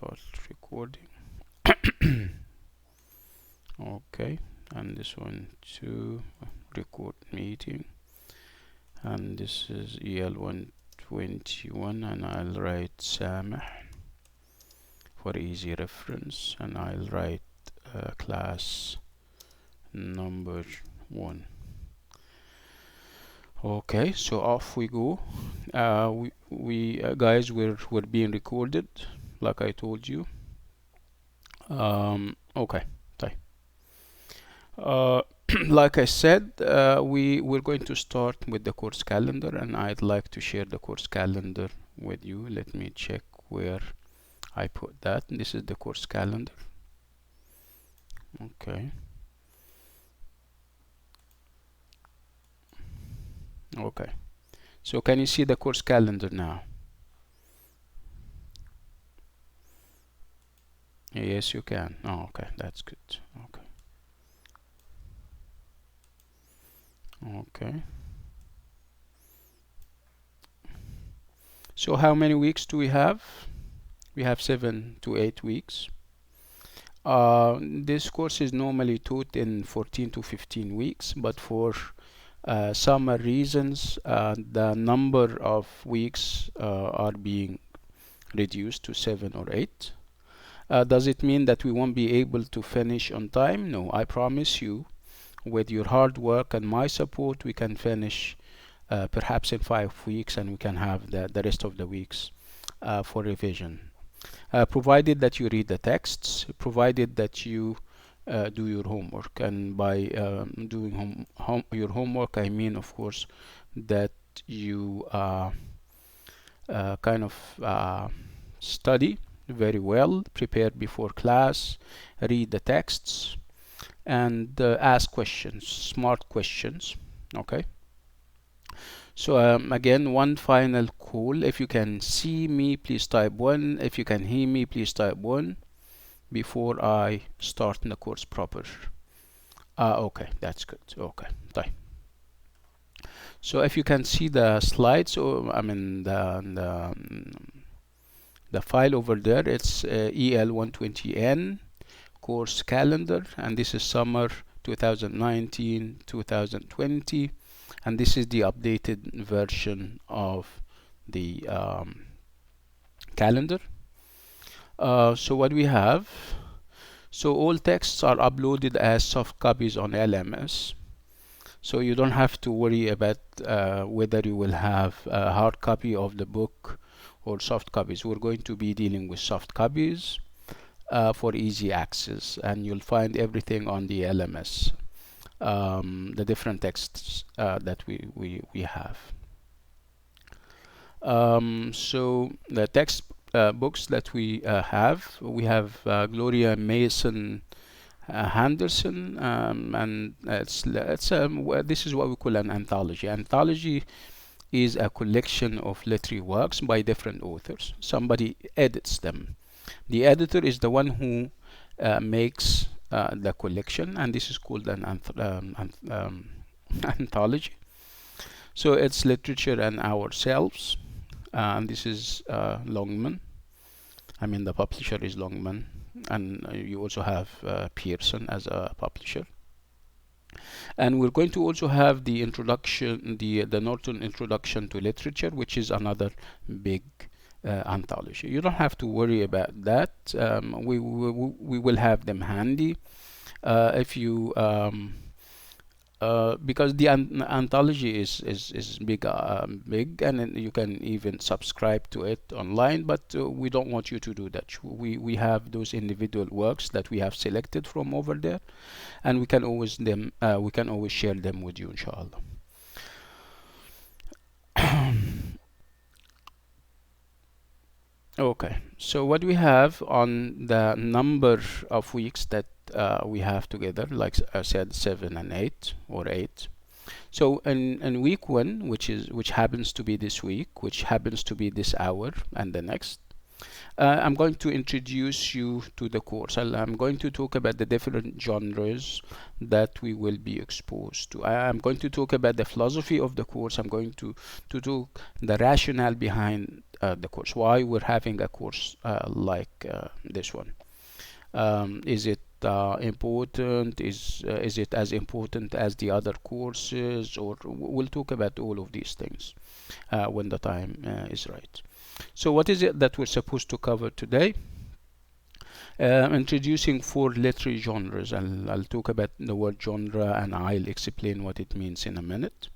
start recording. Okay, and this one to record meeting, and this is EL121, and I'll write Samah for easy reference, and I'll write class number 1. Okay, so off we go. Guys, we're being recorded, like I told you. Okay, like I said, we're going to start with the course calendar, and I'd like to share the course calendar with you. Let me check where I put that. This is the course calendar. Okay. Okay. So can you see the course calendar now? Yes, you can. Oh, okay, that's good. Okay. Okay. So how many weeks do we have? We have 7 to 8 weeks. This course is normally taught in 14 to 15 weeks, but for some reasons, the number of weeks are being reduced to 7 or 8. Does it mean that we won't be able to finish on time? No, I promise you, with your hard work and my support, we can finish perhaps in 5 weeks, and we can have the rest of the weeks for revision. Provided that you read the texts, provided that you do your homework. And by doing your homework, I mean, of course, that you kind of study very well, prepare before class, read the texts, and ask questions, smart questions. Okay. So again, one final call. If you can see me, please type 1. If you can hear me, please type 1 before I start the course proper. Okay, that's good. Okay, bye. So if you can see the slides, or I mean the file over there, it's EL120N course calendar, and this is summer 2019-2020, and this is the updated version of the calendar. So what we have, so all texts are uploaded as soft copies on LMS, so you don't have to worry about whether you will have a hard copy of the book or soft copies. We're going to be dealing with soft copies for easy access, and you'll find everything on the LMS, the different texts that we have. So the text books that we have Gloria Mason Henderson, and this is what we call an anthology. Anthology is a collection of literary works by different authors. Somebody edits them. The editor is the one who makes the collection, and this is called an anthology. So it's literature and ourselves, and this is Longman. I mean, the publisher is Longman, and you also have Pearson as a publisher. And we're going to also have the introduction, the Norton Introduction to Literature, which is another big anthology. You don't have to worry about that. We will have them handy if you because the anthology is big, and you can even subscribe to it online. But we don't want you to do that. We have those individual works that we have selected from over there, and we can always share them with you, inshallah. Okay, so what we have on the number of weeks that we have together, like I said, 7 and 8 or 8. So in week 1, which happens to be this week, which happens to be this hour and the next, I'm going to introduce you to the course. I'm going to talk about the different genres that we will be exposed to. I'm going to talk about the philosophy of the course. I'm going to talk the rationale behind the course. Why we're having a course like this one? Is it important? Is it as important as the other courses? Or we'll talk about all of these things when the time is right. So what is it that we're supposed to cover today? Introducing 4 literary genres. I'll talk about the word genre and I'll explain what it means in a minute.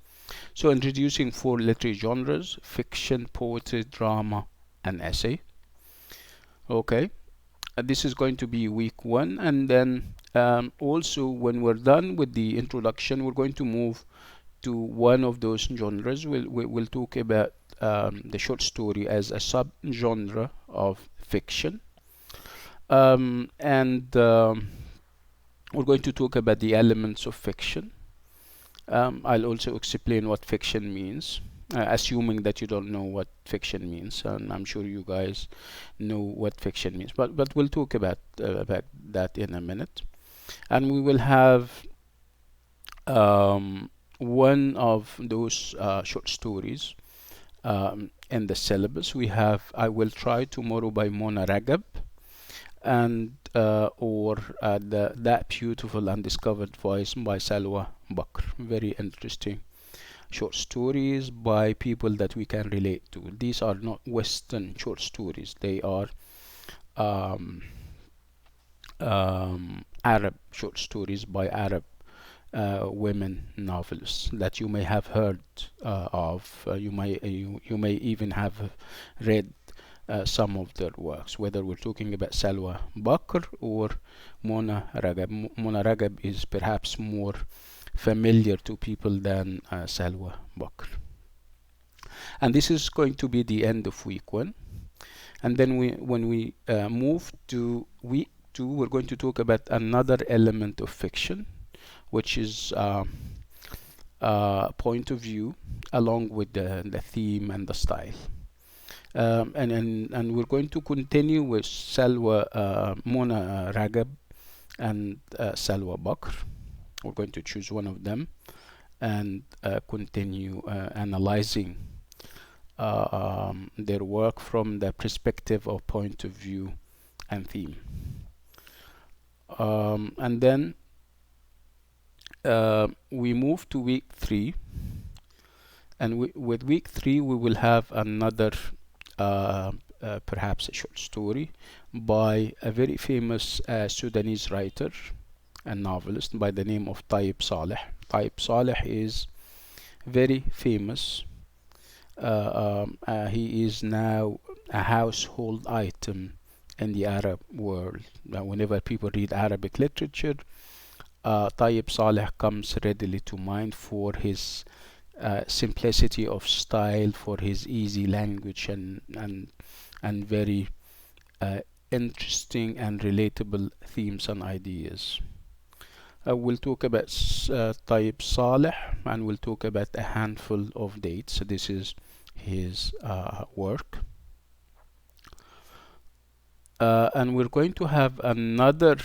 So introducing 4 literary genres: fiction, poetry, drama, and essay. Okay, this is going to be week 1, and then also when we're done with the introduction, we're going to move to one of those genres. We'll talk about the short story as a sub-genre of fiction. And we're going to talk about the elements of fiction. I'll also explain what fiction means, assuming that you don't know what fiction means, and I'm sure you guys know what fiction means. But we'll talk about that in a minute. And we will have one of those short stories in the syllabus. We have I Will Try Tomorrow by Mona Ragab, and or That Beautiful Undiscovered Voice by Salwa Bakr. Very interesting short stories by people that we can relate to. These are not Western short stories. They are Arab short stories by Arab women novelists that you may have heard of. You may even have read some of their works, whether we're talking about Salwa Bakr or Mona Ragab. Mona Ragab is perhaps more familiar to people than Salwa Bakr. And this is going to be the end of week 1. And then when we move to week 2, we're going to talk about another element of fiction, which is point of view, along with the theme and the style. And we're going to continue with Mona Ragab and Salwa Bakr. We're going to choose one of them and continue analyzing their work from the perspective of point of view and theme. And then we move to week 3, and with week 3 we will have another perhaps a short story by a very famous Sudanese writer and novelist by the name of Tayyib Saleh. Tayyib Saleh is very famous. He is now a household item in the Arab world. Whenever people read Arabic literature, Tayyib Saleh comes readily to mind for his simplicity of style, for his easy language, and very interesting and relatable themes and ideas. We'll talk about Tayyib Saleh, and we'll talk about a handful of dates. So this is his work. And we're going to have another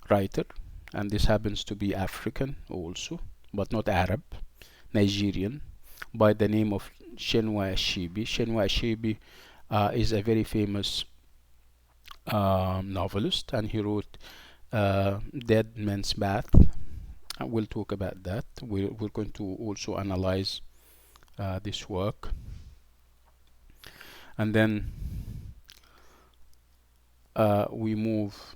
writer, and this happens to be African also, but not Arab, Nigerian, by the name of Chinua Achebe. Chinua Achebe is a very famous novelist, and he wrote Dead Man's Bath. We'll talk about that. We're going to also analyze this work. And then we move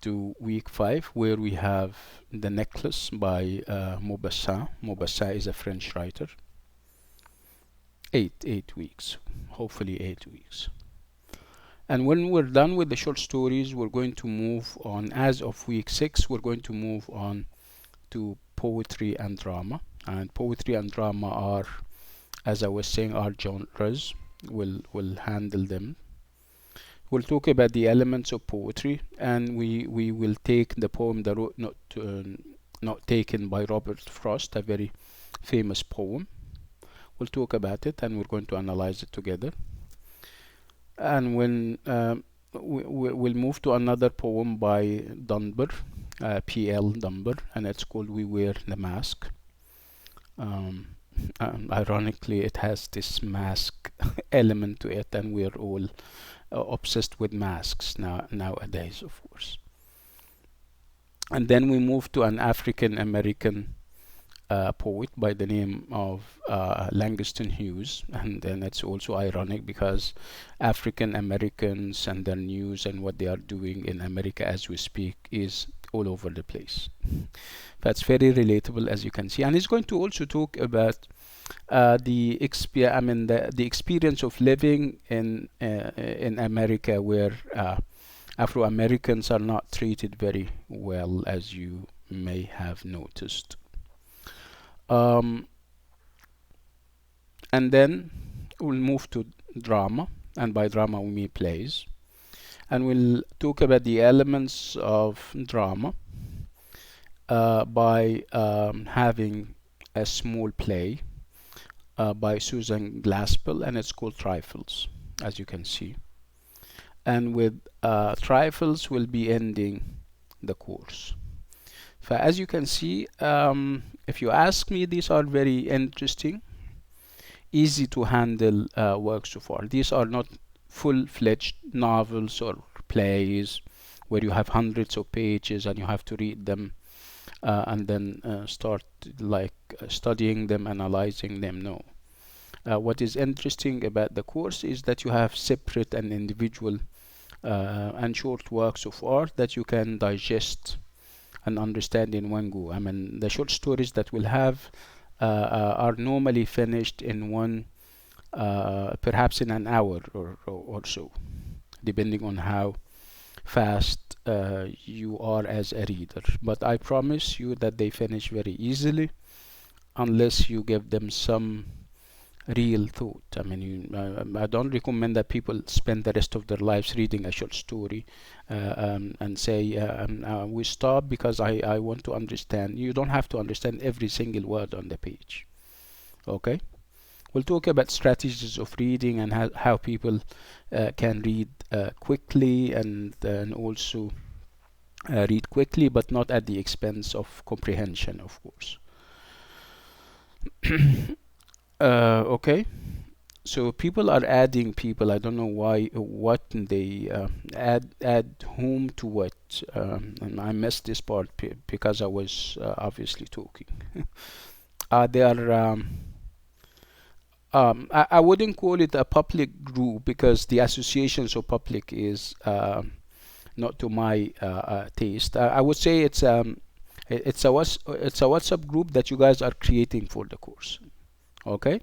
to week 5, where we have The Necklace by Maupassant. Maupassant is a French writer. 8 weeks, hopefully 8 weeks. And when we're done with the short stories, we're going to move on. As of week 6, we're going to move on to poetry and drama. And poetry and drama are, as I was saying, are genres. We'll handle them. We'll talk about the elements of poetry, and we will take the poem The Road Not Taken by Robert Frost, a very famous poem. We'll talk about it, and we're going to analyze it together. And when we'll move to another poem by Dunbar, P.L. Dunbar, and it's called We Wear the Mask. Ironically, it has this mask element to it, and we're all obsessed with masks nowadays, of course. And then we move to an African American poet by the name of Langston Hughes, and then it's also ironic because African Americans and their news and what they are doing in America as we speak is all over the place. That's very relatable, as you can see, and he's going to also talk about the experience of living in America, where Afro Americans are not treated very well, as you may have noticed. Um, and then we'll move to drama, and by drama we mean plays, and we'll talk about the elements of drama by having a small play by Susan Glaspell, and it's called Trifles, as you can see. And with Trifles, we'll be ending the course. So as you can see, if you ask me, these are very interesting, easy to handle works so far. These are not full-fledged novels or plays where you have hundreds of pages and you have to read them and then start like studying them, analyzing them. No. What is interesting about the course is that you have separate and individual and short works of art that you can digest and understand in one go. I mean, the short stories that we'll have are normally finished in one, perhaps in an hour or so, depending on how fast you are as a reader. But I promise you that they finish very easily unless you give them some real thought. I mean, I don't recommend that people spend the rest of their lives reading a short story and say, we stop because I want to understand. You don't have to understand every single word on the page. Okay? We'll talk about strategies of reading and how people can read quickly and also read quickly, but not at the expense of comprehension, of course. Okay. So people are adding people. I don't know why, what they add whom to what. And I missed this part because I was obviously talking. They are. I wouldn't call it a public group because the association so public is not to my taste. I would say it's it's a WhatsApp group that you guys are creating for the course. Okay.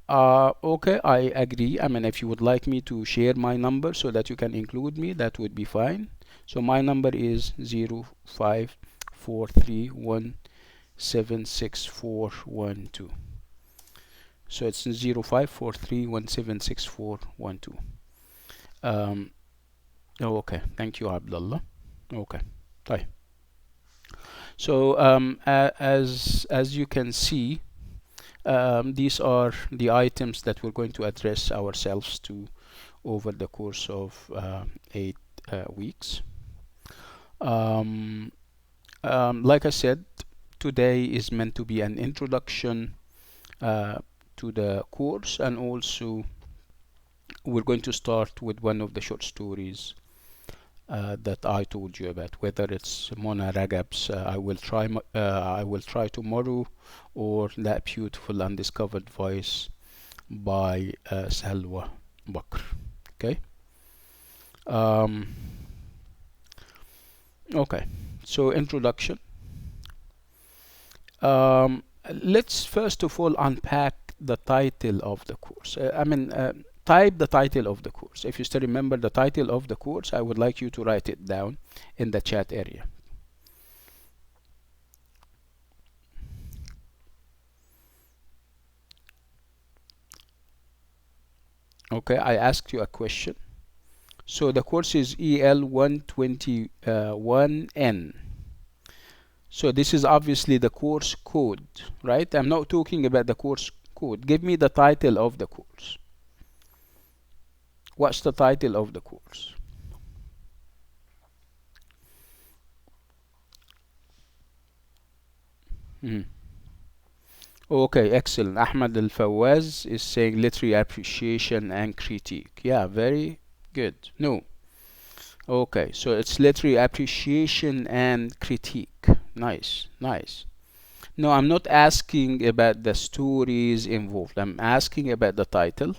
Okay, I agree. I mean, if you would like me to share my number so that you can include me, that would be fine. So my number is 0543176412. So it's 0543176412. Um, oh, okay. Thank you, Abdullah. Okay. Bye. So as you can see, these are the items that we're going to address ourselves to over the course of 8 weeks. Like I said, today is meant to be an introduction to the course, and also we're going to start with one of the short stories that I told you about, whether it's Mona Ragab's I will try tomorrow, or That Beautiful Undiscovered Voice by Salwa Bakr. Okay. Okay. So introduction. Let's first of all unpack the title of the course. Type the title of the course. If you still remember the title of the course, I would like you to write it down in the chat area. Okay, I asked you a question. So the course is EL121N. So this is obviously the course code, right? I'm not talking about the course code. Give me the title of the course. What's the title of the course? Okay, excellent. Ahmad Al-Fawaz is saying literary appreciation and critique. Yeah, very good. No. Okay, so it's literary appreciation and critique. Nice, nice. No, I'm not asking about the stories involved. I'm asking about the title.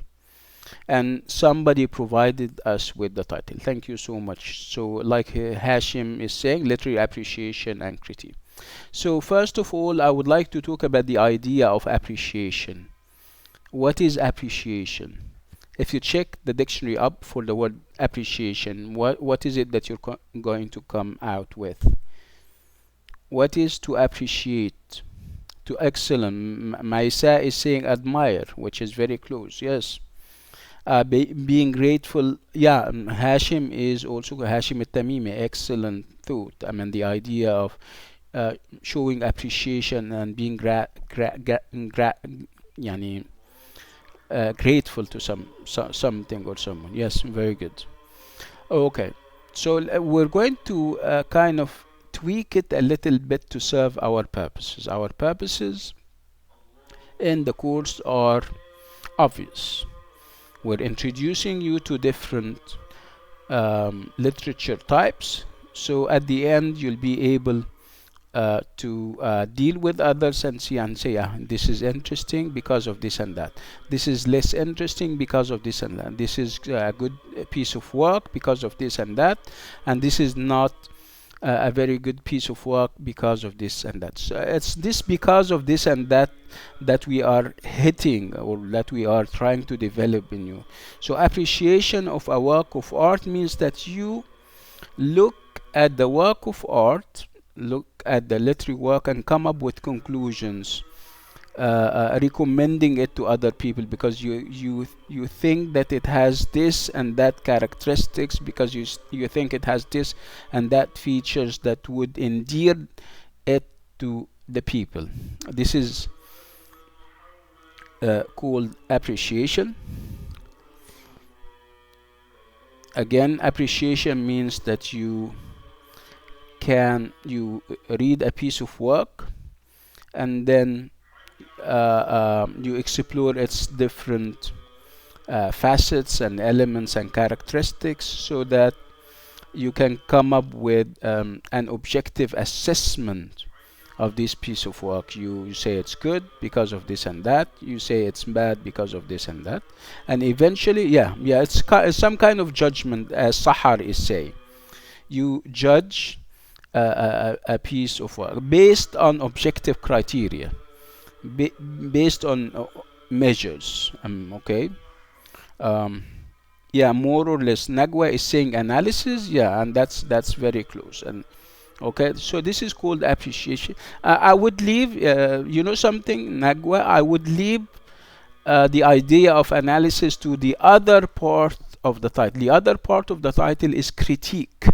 And somebody provided us with the title. Thank you so much. So, like Hashim is saying, literary appreciation and critique. So, first of all, I would like to talk about the idea of appreciation. What is appreciation? If you check the dictionary up for the word appreciation, what is it that you're going to come out with? What is to appreciate? To excellent. Maisa is saying admire, which is very close. Yes. Being grateful. Yeah, Hashim is also Hashim al-Tamimi. Excellent thought. I mean, the idea of showing appreciation and being yani, grateful to something or someone. Yes, very good. Okay, so we're going to kind of tweak it a little bit to serve our purposes. Our purposes in the course are obvious. We're introducing you to different literature types, so at the end you'll be able to deal with others and see and say, yeah, this is interesting because of this and that. This is less interesting because of this and that. This is a good piece of work because of this and that. And this is not a very good piece of work because of this and that. So it's this because of this and that that we are hitting or that we are trying to develop in you. So appreciation of a work of art means that you look at the work of art, look at the literary work and come up with conclusions, recommending it to other people because you think that it has this and that characteristics, because you think it has this and that features that would endear it to the people. This is called appreciation. Again, appreciation means that you read a piece of work and then you explore its different facets and elements and characteristics so that you can come up with an objective assessment of this piece of work. You say it's good because of this and that. You say it's bad because of this and that. And eventually, it's some kind of judgment, as Sahar is saying. You judge a piece of work based on objective criteria, based on measures. Okay. More or less. Nagwa is saying analysis. Yeah, and that's very close. And okay, so this is called appreciation. I would leave, something, Nagwa. I would leave the idea of analysis to the other part of the title. The other part of the title is critique.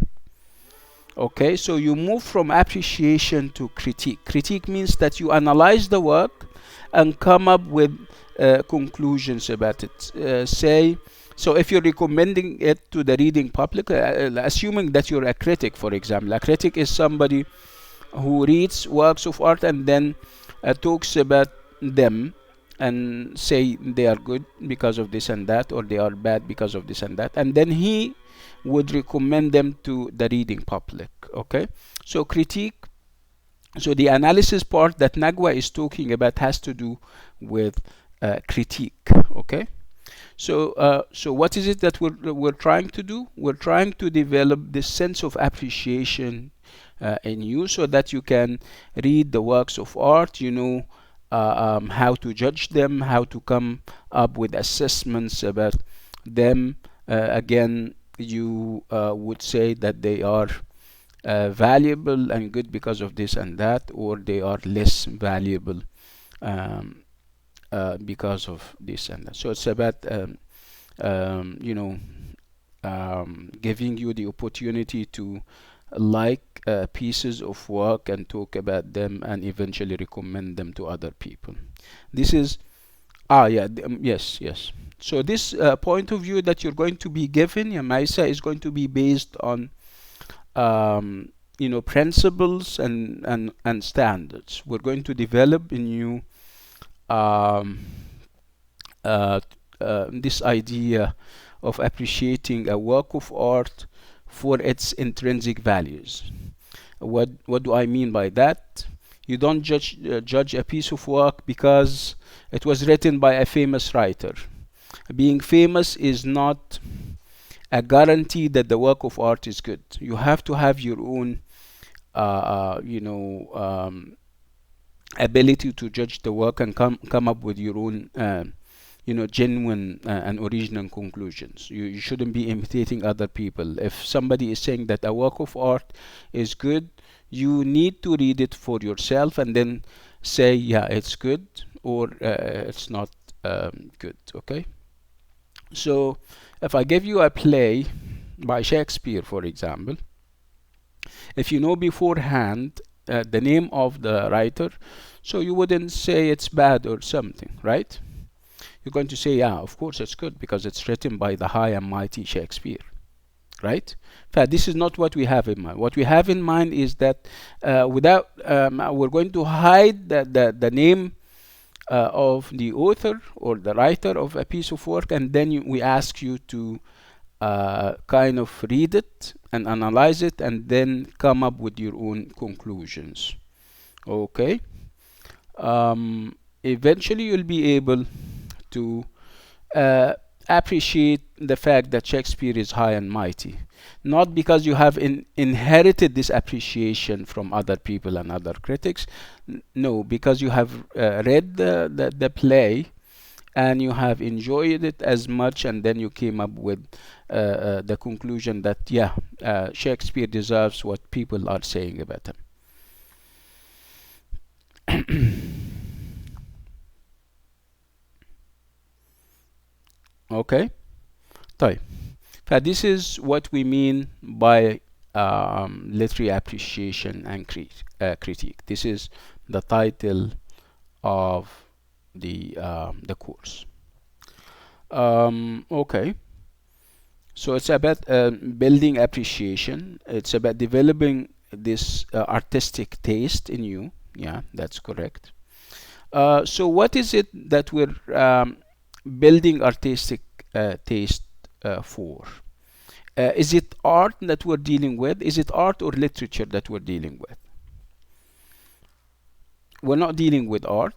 Okay, so you move from appreciation to critique. Critique means that you analyze the work and come up with conclusions about it. So if you're recommending it to the reading public, assuming that you're a critic, for example. A critic is somebody who reads works of art and then talks about them and say they are good because of this and that, or they are bad because of this and that, and then he would recommend them to the reading public. Okay, so critique. So the analysis part that Nagwa is talking about has to do with critique. Okay, so what is it that we're trying to do? We're trying to develop this sense of appreciation in you, so that you can read the works of art. How to judge them, how to come up with assessments about them. Again, you would say that they are valuable and good because of this and that, or they are less valuable because of this and that. So it's about giving you the opportunity to like pieces of work and talk about them and eventually recommend them to other people. This is yes. So this point of view that you're going to be given, Maisa, is going to be based on principles and standards. We're going to develop in you um, this idea of appreciating a work of art for its intrinsic values. What do I mean by that? You don't judge a piece of work because it was written by a famous writer. Being famous is not a guarantee that the work of art is good. You have to have your own, ability to judge the work and come up with your own, genuine and original conclusions. You shouldn't be imitating other people. If somebody is saying that a work of art is good, you need to read it for yourself and then say, yeah, it's good, or it's not good. Okay. So if I give you a play by Shakespeare, for example, if you know beforehand the name of the writer, so you wouldn't say it's bad or something, right? You're going to say, yeah, of course it's good because it's written by the high and mighty Shakespeare, right? In fact, this is not what we have in mind. What we have in mind is that without we're going to hide the name of the author or the writer of a piece of work, and then we ask you to kind of read it and analyze it and then come up with your own conclusions. Okay. Eventually you'll be able to appreciate the fact that Shakespeare is high and mighty, not because you have inherited this appreciation from other people and other critics. No, because you have read the play and you have enjoyed it as much, and then you came up with the conclusion that, yeah, Shakespeare deserves what people are saying about him. Okay. طيب. This is what we mean by literary appreciation and critique. This is the title of the course. Okay. So it's about building appreciation. It's about developing this artistic taste in you. Yeah, that's correct. So what is it that we're building artistic taste for? Is it art that we're dealing with? Is it art or literature that we're dealing with? We're not dealing with art.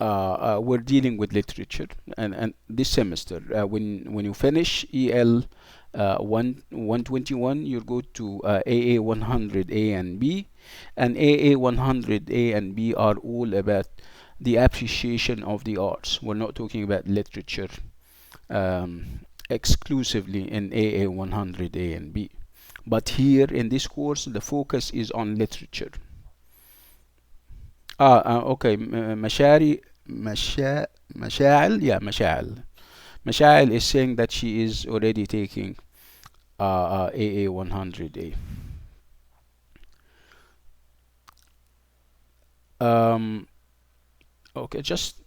We're dealing with literature, and this semester, when you finish EL 121, you'll go to AA 100A and B, and AA 100A and B are all about the appreciation of the arts. We're not talking about literature exclusively in AA 100A and B, but here in this course the focus is on literature. Okay. مشاعل. Yeah, مشاعل. Mashal is saying that she is already taking AA 100A. Okay, just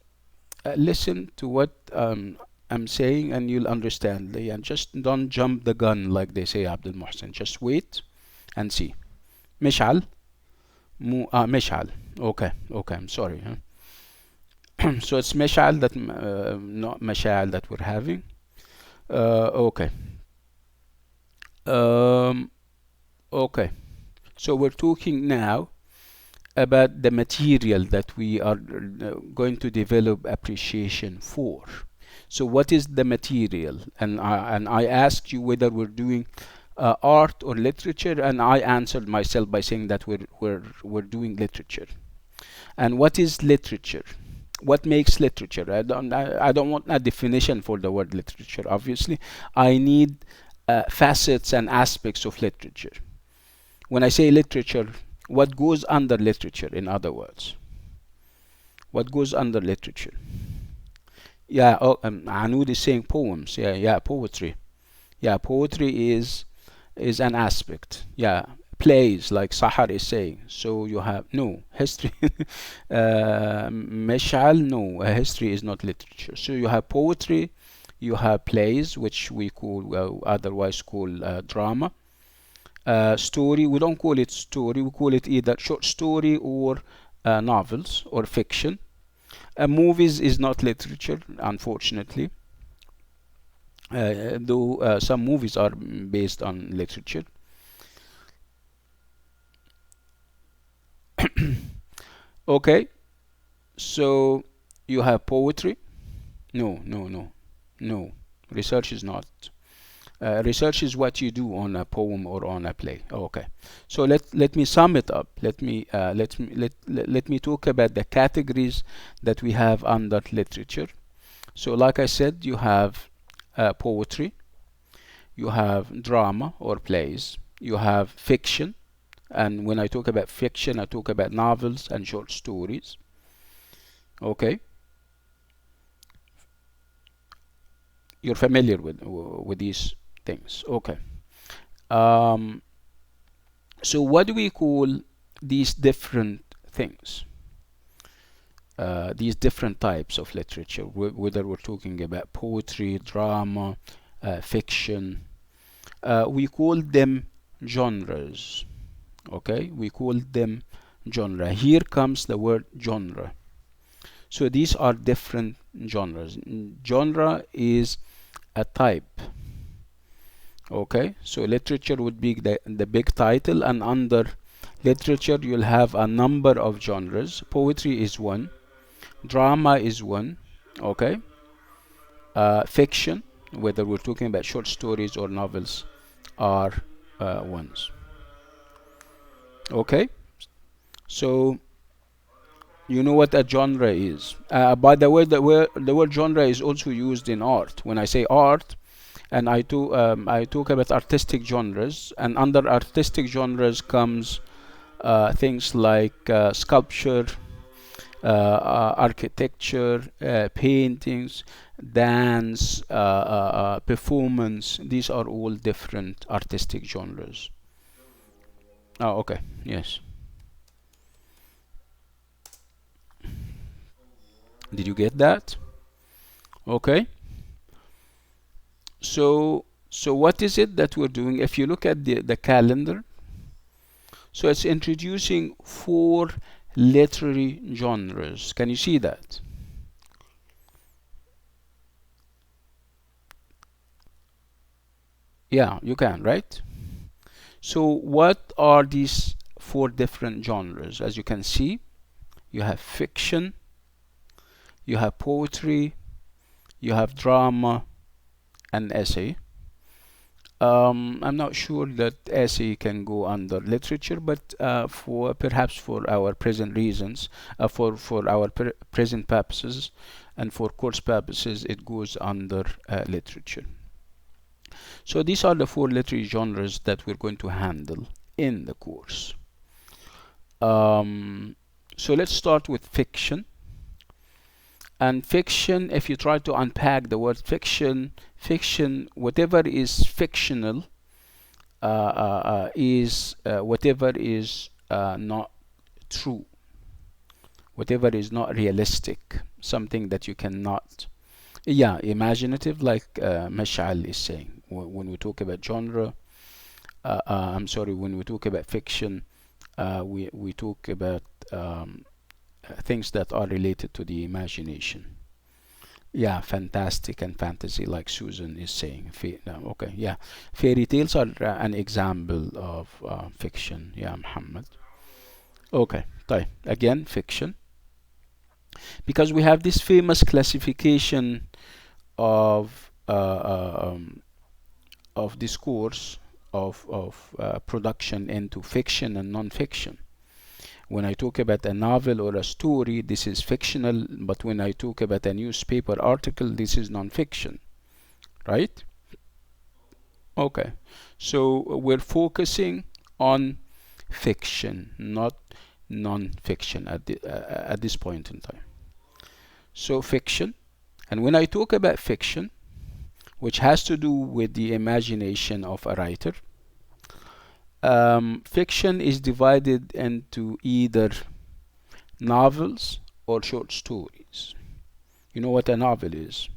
listen to what I'm saying and you'll understand. And just don't jump the gun like they say, Abdul Muhsin. Just wait and see. مشعل. مشعل. Okay, I'm sorry. So it's مشعل that not مشاعل that we're having. Okay. Okay. So we're talking now about the material that we are going to develop appreciation for. So what is the material? And I asked you whether we're doing art or literature, and I answered myself by saying that we're doing literature. And what is literature? What makes literature? I don't want a definition for the word literature. Obviously, I need facets and aspects of literature. When I say literature, what goes under literature? In other words, what goes under literature? Yeah. Anoud is saying poems. Yeah, poetry. Yeah, poetry is an aspect. Yeah, plays like Sahar is saying. So you have no history. Mesh'al, no, history is not literature. So you have poetry, you have plays, which we call otherwise call drama. Story, we don't call it story, we call it either short story or novels or fiction. Movies is not literature, unfortunately, though some movies are based on literature. Okay, so you have poetry. No, no, no, no. Research is not. Research is what you do on a poem or on a play. Okay, so let me sum it up. Let me talk about the categories that we have under literature. So, like I said, you have poetry, you have drama or plays, you have fiction, and when I talk about fiction, I talk about novels and short stories. Okay, you're familiar with these things. Okay. Um, so what do we call these different things? These different types of literature, whether we're talking about poetry, drama, fiction, we call them genres. Okay, we call them genre. Here comes the word genre. So these are different genres. Genre is a type. Okay, so literature would be the big title, and under literature you'll have a number of genres. Poetry is one, drama is one. Okay, fiction, whether we're talking about short stories or novels, are ones. Okay, so you know what a genre is. By the way, the word genre is also used in art. When I say art, and I talk about artistic genres, and under artistic genres comes things like sculpture, architecture, paintings, dance, performance. These are all different artistic genres. Oh, okay. Yes. Did you get that? Okay. So what is it that we're doing? If you look at the calendar, so it's introducing 4 literary genres. Can you see that? Yeah, you can, right? So what are these 4 different genres? As you can see, you have fiction, you have poetry, you have drama, and essay. I'm not sure that essay can go under literature, but for perhaps for our present reasons, for our present purposes, and for course purposes, it goes under literature. So these are the 4 literary genres that we're going to handle in the course. So let's start with fiction. And fiction, if you try to unpack the word fiction, whatever is fictional is whatever is not true, whatever is not realistic, something that you cannot, yeah, imaginative, like Mash'al is saying. When we talk about genre, I'm sorry, when we talk about fiction, we talk about things that are related to the imagination. Yeah, fantastic and fantasy, like Susan is saying. No, okay, yeah, fairy tales are an example of fiction. Yeah, Muhammad. Okay, again, fiction, because we have this famous classification of discourse of production into fiction and non-fiction. When I talk about a novel or a story, this is fictional, but when I talk about a newspaper article, this is non-fiction, right? Okay, so we're focusing on fiction, not non-fiction at this point in time. So fiction, and when I talk about fiction, which has to do with the imagination of a writer, fiction is divided into either novels or short stories. You know what a novel is?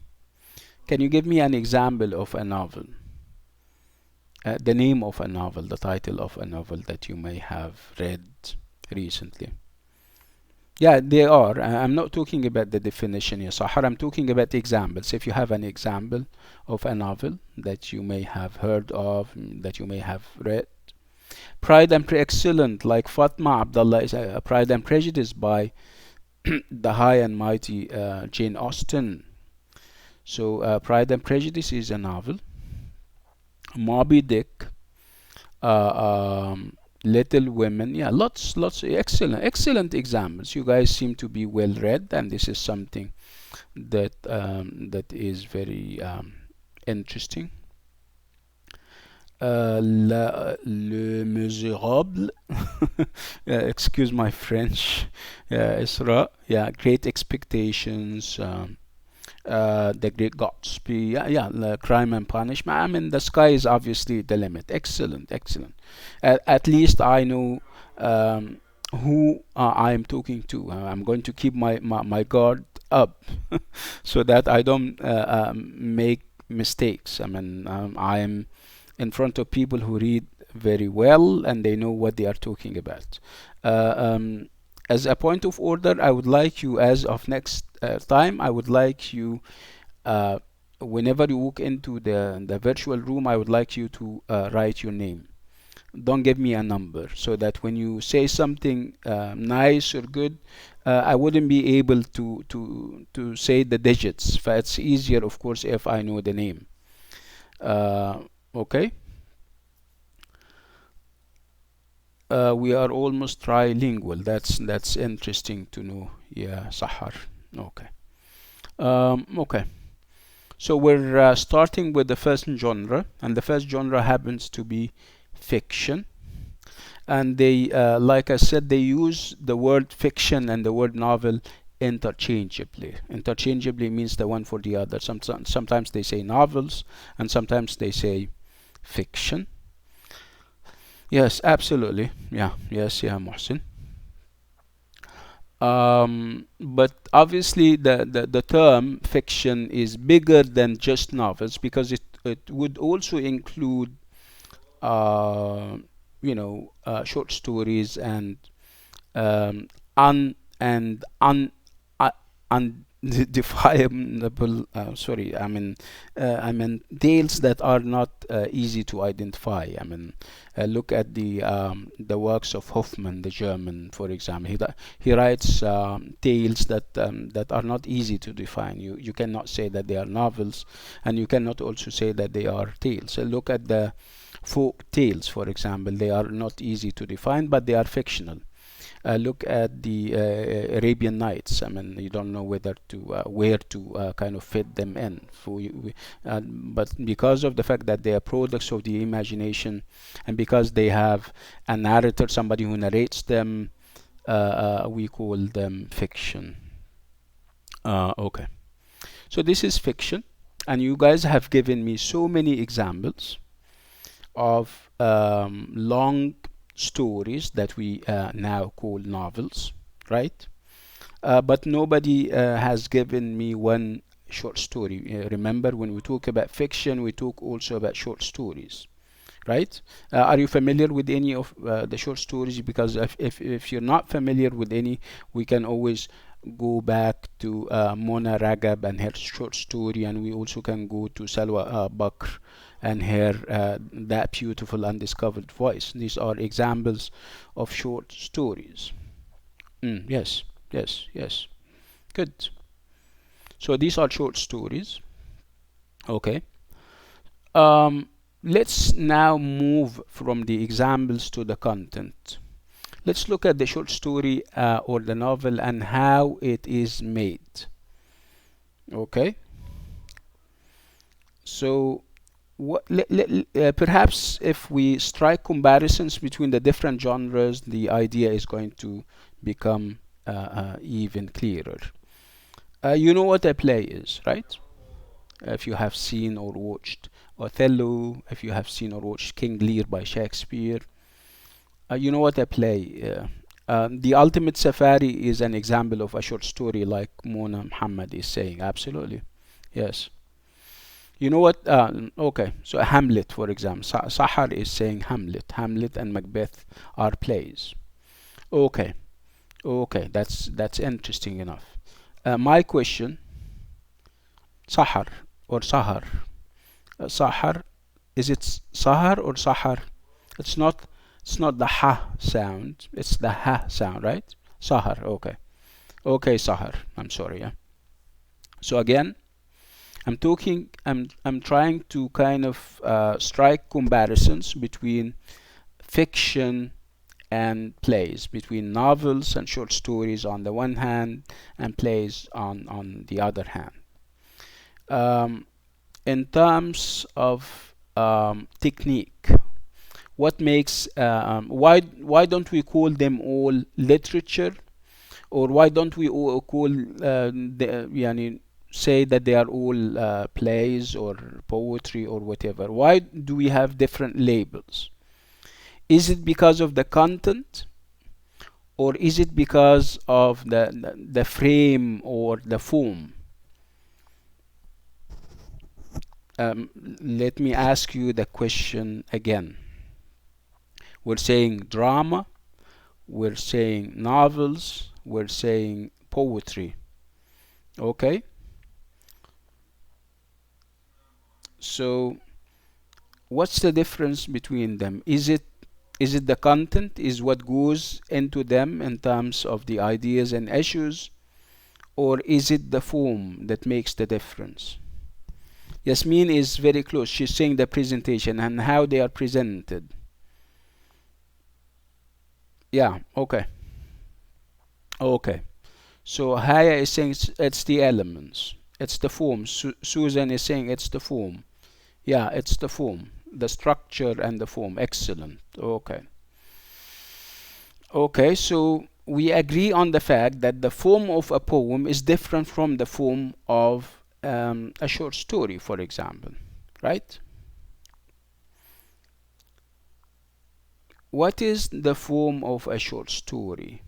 Can you give me an example of a novel? The name of a novel, the title of a novel that you may have read recently. Yeah, they are. I'm not talking about the definition here, Sahar. I'm talking about examples. If you have an example of a novel that you may have heard of, that you may have read. Pride and Excellent, like Fatma Abdullah, is Pride and Prejudice by the high and mighty Jane Austen. So, Pride and Prejudice is a novel. Moby Dick, Little Women. Yeah, lots, excellent examples. You guys seem to be well read, and this is something that is very interesting. Le Miserable. Excuse my French. Isra. Yeah, Great Expectations. The Great Gatsby. Yeah, Crime and Punishment. I mean, the sky is obviously the limit. Excellent. At least I know who I'm talking to. I'm going to keep my guard up so that I don't make mistakes. I mean, I am in front of people who read very well and they know what they are talking about. Uh, um, as a point of order, I would like you, as of next time, I would like you, uh, whenever you walk into the virtual room, I would like you to write your name. Don't give me a number, so that when you say something nice or good, I wouldn't be able to say the digits. But it's easier, of course, if I know the name. Okay. We are almost trilingual. That's interesting to know. Yeah, Sahar. Okay. Okay. So we're starting with the first genre, and the first genre happens to be fiction. And they, like I said, they use the word fiction and the word novel interchangeably. Interchangeably means the one for the other. Sometimes they say novels, and sometimes they say fiction. Yes, absolutely. Yeah, yes, yeah, Mohsin. But obviously, the term fiction is bigger than just novels, because it would also include, uh, short stories and um, un and un undefinable. Sorry, I mean tales that are not easy to identify. I mean, look at the works of Hoffman, the German, for example. He writes tales that are not easy to define. You cannot say that they are novels, and you cannot also say that they are tales. Look at the folk tales, for example. They are not easy to define, but they are fictional. Look at the Arabian Nights. I mean, you don't know where to kind of fit them in. But because of the fact that they are products of the imagination, and because they have a narrator, somebody who narrates them, we call them fiction. Okay. So this is fiction, and you guys have given me so many examples of long stories that we now call novels, right? But nobody has given me one short story. Remember, when we talk about fiction, we talk also about short stories, right? Are you familiar with any of the short stories? Because if you're not familiar with any, we can always go back to Mona Ragab and her short story, and we also can go to Salwa Bakr and her that beautiful undiscovered voice. These are examples of short stories. Yes. Good. So these are short stories. Okay. Um, let's now move from the examples to the content. Let's look at the short story or the novel and how it is made. Okay. So perhaps if we strike comparisons between the different genres, the idea is going to become even clearer. You know what a play is, right? If you have seen or watched Othello, if you have seen or watched King Lear by Shakespeare, you know what a play. The Ultimate Safari is an example of a short story, like Mona Muhammad is saying. Absolutely, yes. You know what? Okay, so Hamlet, for example. Sahar is saying Hamlet. Hamlet and Macbeth are plays. Okay. Okay, that's interesting enough. My question, sahar or sahar? Sahar, is it sahar or sahar? It's not. It's not the ha sound. It's the ha sound, right? Sahar. Okay. Okay, sahar. I'm sorry. Yeah. So again, I'm trying to kind of strike comparisons between fiction and plays, between novels and short stories on the one hand, and plays on the other hand. Um, in terms of technique, what makes why don't we call them all literature, or why don't we all call يعني, say that they are all plays or poetry or whatever? Why do we have different labels? Is it because of the content, or is it because of the frame or the form? Let me ask you the question again. We're saying drama, we're saying novels, we're saying poetry. Okay? So what's the difference between them? Is it the content, is what goes into them in terms of the ideas and issues, or is it the form that makes the difference? Yasmin is very close. She's saying the presentation and how they are presented. Yeah, okay. Okay. So Haya is saying it's the elements. It's the form. Susan is saying it's the form. Yeah, it's the form. The structure and the form. Excellent. Okay. Okay, so we agree on the fact that the form of a poem is different from the form of a short story, for example. Right? What is the form of a short story?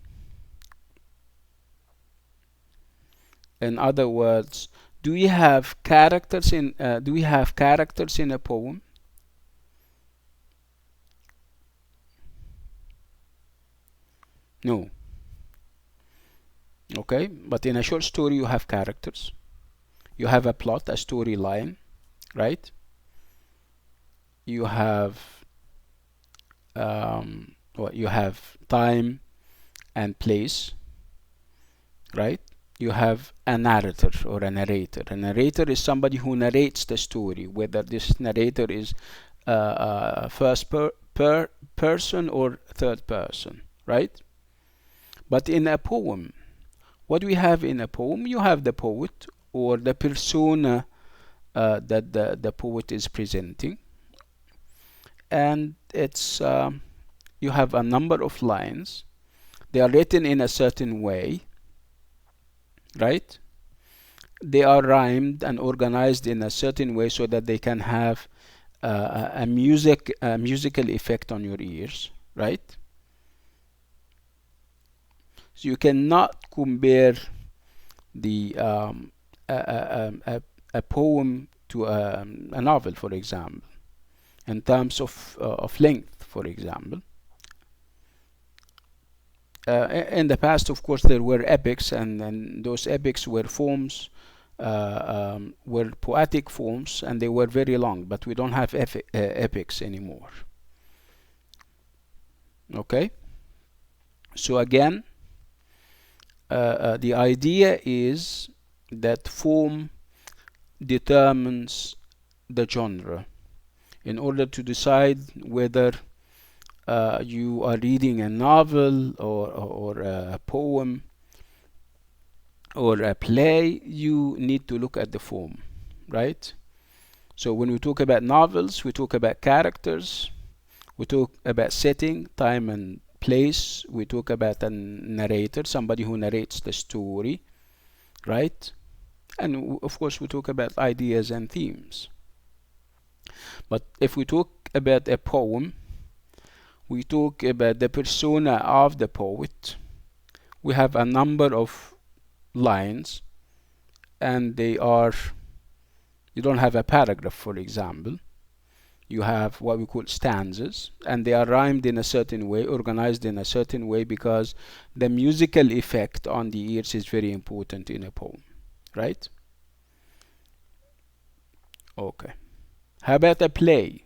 In other words, do we have characters in a poem? No. Okay, but in a short story you have characters. You have a plot, a storyline, right? You have you have time and place, right? You have a narrator or a narrator. A narrator is somebody who narrates the story, whether this narrator is first person or third person, right? But in a poem, what we have in a poem, you have the poet or the persona that the poet is presenting, and it's you have a number of lines. They are written in a certain way, right? They are rhymed and organized in a certain way so that they can have a musical effect on your ears, right? So you cannot compare the a poem to a novel, for example, in terms of length, for example. In the past, of course, there were epics, and those epics were forms, were poetic forms, and they were very long, but we don't have epics anymore. Okay? So again, the idea is that form determines the genre. In order to decide whether you are reading a novel or a poem or a play, you need to look at the form, right? So when we talk about novels, we talk about characters, we talk about setting, time and place, we talk about a narrator, somebody who narrates the story, right? And of course we talk about ideas and themes. But if we talk about a poem, we talk about the persona of the poet. We have a number of lines, and they are, you don't have a paragraph, for example, you have what we call stanzas, and they are rhymed in a certain way, organized in a certain way, because the musical effect on the ears is very important in a poem, right? Okay. How about a play?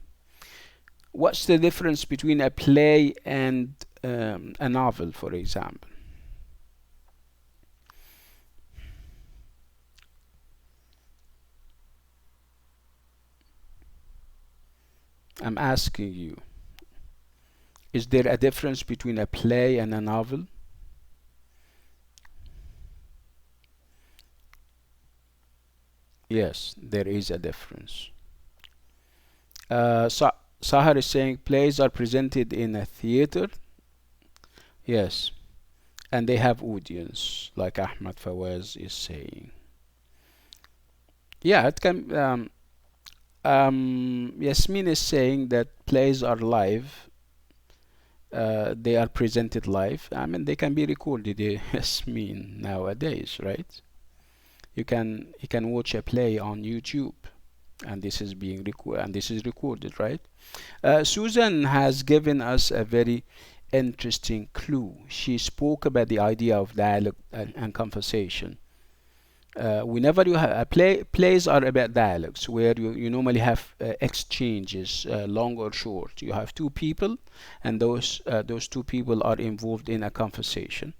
What's the difference between a play and a novel, for example? I'm asking you, is there a difference between a play and a novel? Yes, there is a difference. Sahar is saying plays are presented in a theater. Yes, and they have audience, like Ahmad Fawaz is saying. Yeah, it can. Yasmin is saying that plays are live. They are presented live. I mean, they can be recorded. Yasmin nowadays, right? You can watch a play on YouTube, and this is being recorded, and this is recorded, right? Susan has given us a very interesting clue. She spoke about the idea of dialogue and conversation. Whenever you have plays are about dialogues, where you normally have exchanges, long or short. You have two people, and those two people are involved in a conversation,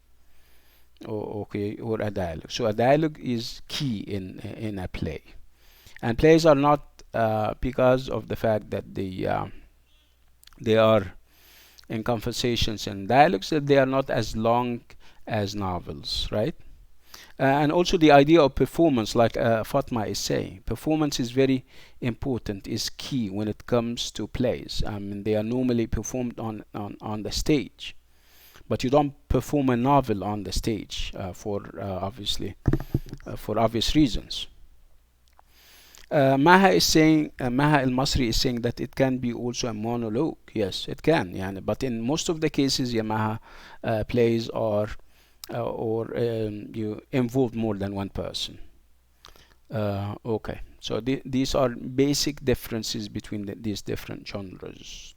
or a dialogue. So a dialogue is key in a play, and plays are not, because of the fact that they are in conversations and dialogues, that they are not as long as novels, right? And also the idea of performance, like Fatma is saying, performance is very important, is key when it comes to plays. I mean, they are normally performed on the stage, but you don't perform a novel on the stage, for obvious reasons. Maha Al-Masri is saying that it can be also a monologue. Yes, it can, yani, but in most of the cases, Yamaha plays or you involve more than one person. Okay, so these are basic differences between these different genres.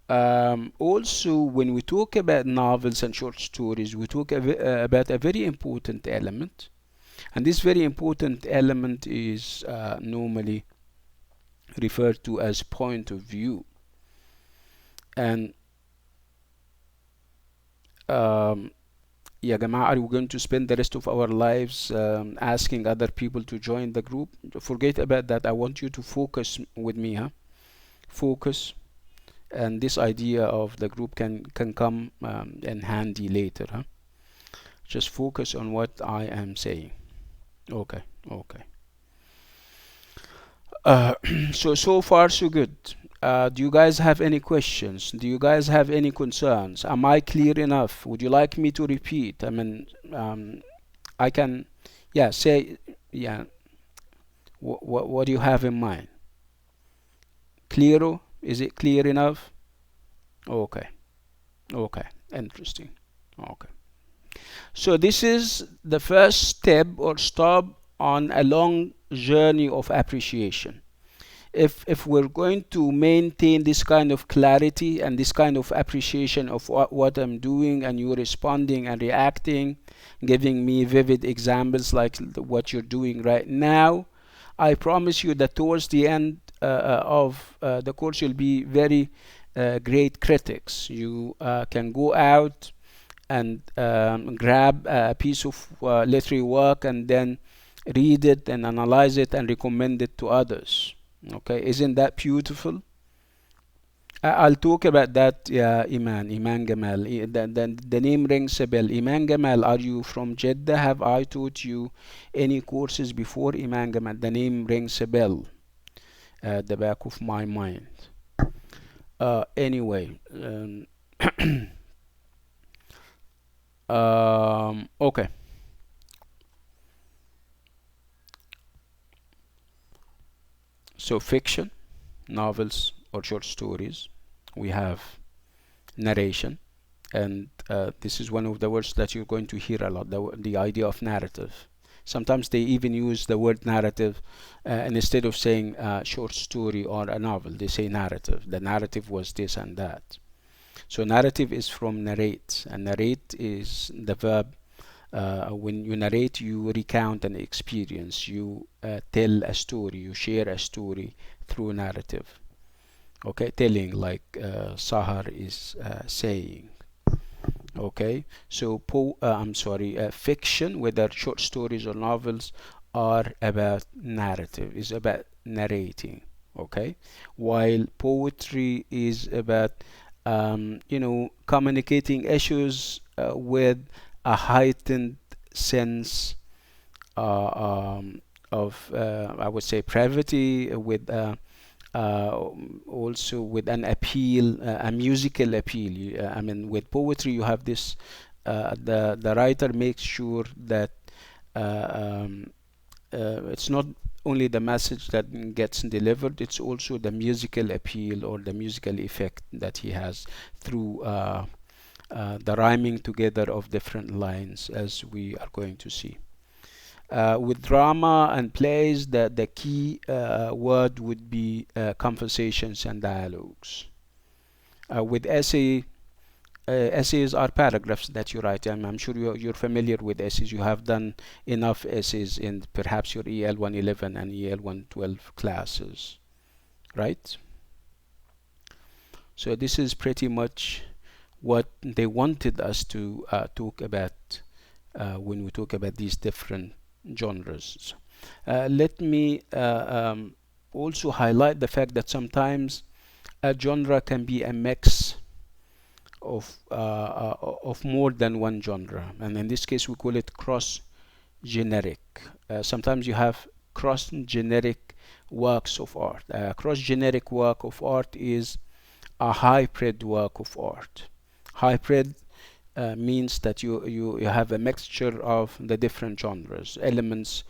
Also, when we talk about novels and short stories, we talk about a very important element, and this very important element is normally referred to as point of view. And yeah, Jama'a, are we going to spend the rest of our lives asking other people to join the group? Forget about that. I want you to focus with me, huh? Focus, and this idea of the group can come in handy later, huh? Just focus on what I am saying. Okay, okay. So far so good. Do you guys have any questions? Do you guys have any concerns? Am I clear enough? Would you like me to repeat? I mean, I can, yeah, say, yeah. What do you have in mind? Clearo? Is it clear enough? Okay, okay, interesting. Okay. So this is the first step or stop on a long journey of appreciation. If we're going to maintain this kind of clarity and this kind of appreciation of what I'm doing, and you responding and reacting, giving me vivid examples like what you're doing right now, I promise you that towards the end of the course, you'll be very great critics. You can go out and grab a piece of literary work and then read it and analyze it and recommend it to others. Okay, isn't that beautiful? I'll talk about that. Yeah, Iman Gamal. The name rings a bell. Iman Gamal, are you from Jeddah? Have I taught you any courses before, Iman Gamal? The name rings a bell at the back of my mind. Anyway, okay. So fiction, novels or short stories. We have narration, and this is one of the words that you're going to hear a lot, the idea of narrative. Sometimes they even use the word narrative, and instead of saying short story or a novel, they say narrative. The narrative was this and that. So narrative is from narrate, and narrate is the verb. When you narrate, you recount an experience, you tell a story, you share a story through narrative. Okay, telling, like Sahar is saying. Okay, so fiction, whether short stories or novels, are about narrative, is about narrating. Okay, while poetry is about communicating issues with a heightened sense of I would say brevity, with also with an appeal, a musical appeal. I mean, with poetry, you have this. The writer makes sure that uh, um, it's not only the message that gets delivered; it's also the musical appeal or the musical effect that he has through the rhyming together of different lines, as we are going to see. With drama and plays, the key word would be conversations and dialogues. With essays are paragraphs that you write. I'm sure you're familiar with essays. You have done enough essays in perhaps your EL111 and EL112 classes, right? So this is pretty much what they wanted us to talk about when we talk about these different genres. Let me also highlight the fact that sometimes a genre can be a mix of more than one genre, and in this case we call it cross generic. Sometimes you have cross generic works of art. A cross generic work of art is a hybrid work of art. Hybrid means that you have a mixture of the different genres, elements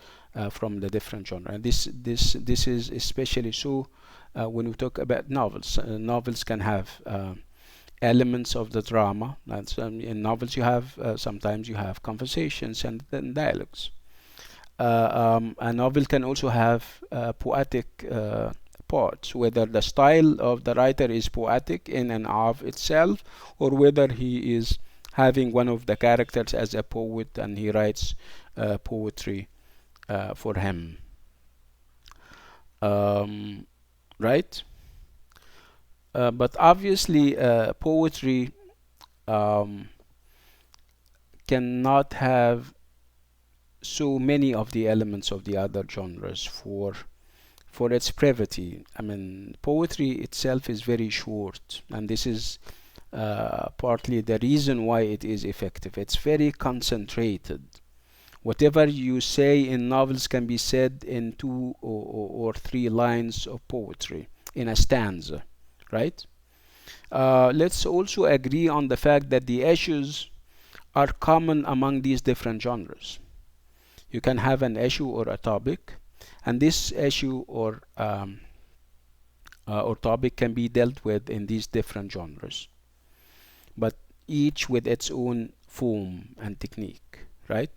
from the different genre. And this is especially so when we talk about novels. Novels can have elements of the drama. And in novels, you have sometimes you have conversations and then dialogues. A novel can also have poetic parts, whether the style of the writer is poetic in and of itself, or whether he is having one of the characters as a poet and he writes poetry for him. Right? But obviously, poetry um, cannot have so many of the elements of the other genres for its brevity. I mean, poetry itself is very short, and this is partly the reason why it is effective. It's very concentrated. Whatever you say in novels can be said in two or three lines of poetry in a stanza, right? Let's also agree on the fact that the issues are common among these different genres. You can have an issue or a topic, and this issue or topic can be dealt with in these different genres, but each with its own form and technique, right?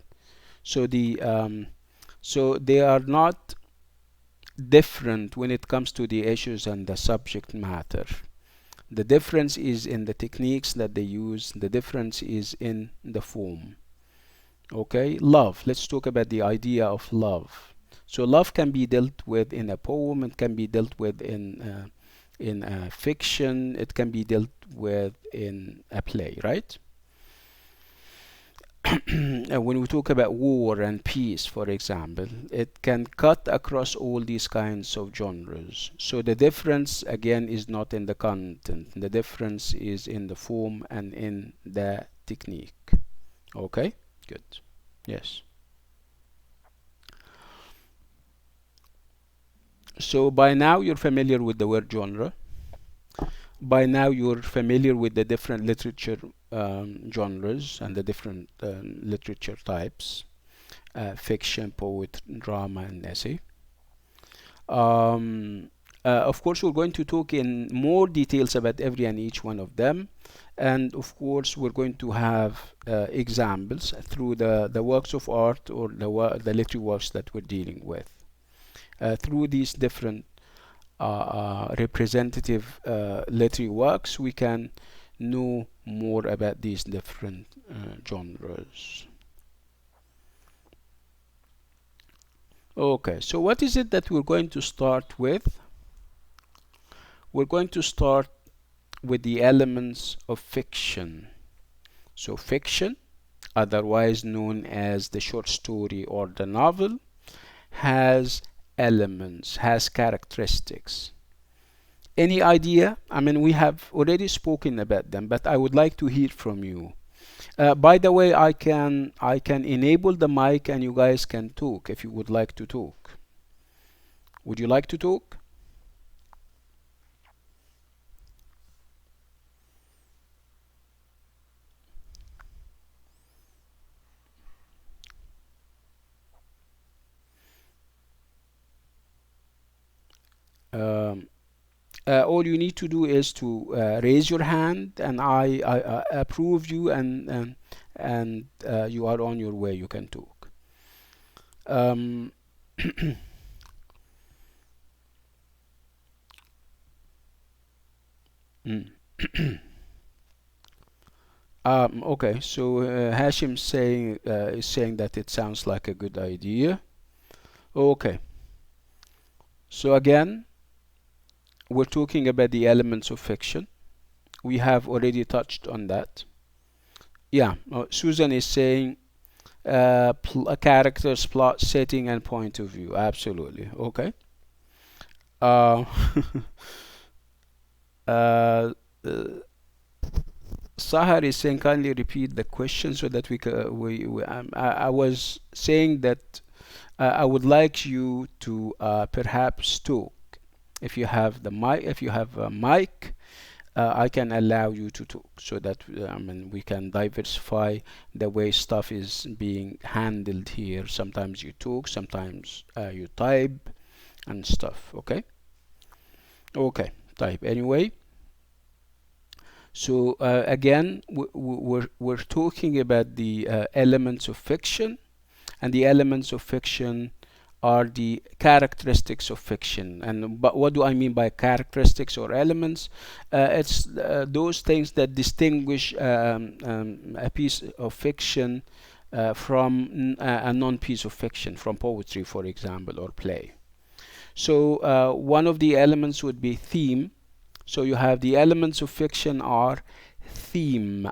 So so they are not different when it comes to the issues and the subject matter. The difference is in the techniques that they use. The difference is in the form. Okay, love. Let's talk about the idea of love. So love can be dealt with in a poem. It can be dealt with in fiction. It can be dealt with in a play, right? When we talk about war and peace, for example, it can cut across all these kinds of genres. So the difference again is not in the content. The difference is in the form and in the technique. Okay, good. Yes. So by now you're familiar with the word genre. By now you're familiar with the different literature genres and the different literature types: fiction, poetry, drama, and essay. Um, Of course, we're going to talk in more details about every and each one of them. And of course, we're going to have examples through the works of art or the literary works that we're dealing with. Through these different representative literary works, we can know more about these different genres. Okay, so what is it that we're going to start with? We're going to start with the elements of fiction. So fiction, otherwise known as the short story or the novel, has elements, has characteristics. Any idea? I mean, we have already spoken about them, but I would like to hear from you. By the way, I can enable the mic and you guys can talk if you would like to talk. Would you like to talk? Um, all you need to do is to raise your hand, and I approve you, and you are on your way. You can talk. Um, mm. Okay, so Hashim is saying that it sounds like a good idea. Okay, so again, we're talking about the elements of fiction. We have already touched on that. Yeah, Susan is saying characters, plot, setting, and point of view. Absolutely. Okay. Uh, uh, Sahar is saying, kindly repeat the question so that I was saying that I would like you to perhaps talk. If you have the mic, if you have a mic, I can allow you to talk so that I mean we can diversify the way stuff is being handled here. Sometimes you talk, sometimes you type and stuff. Okay. Okay. Type anyway. So again, we're talking about the elements of fiction, and the elements of fiction are the characteristics of fiction. And but what do I mean by characteristics or elements? It's those things that distinguish a piece of fiction from a non-piece of fiction, from poetry, for example, or play. So one of the elements would be theme. So you have the elements of fiction are theme,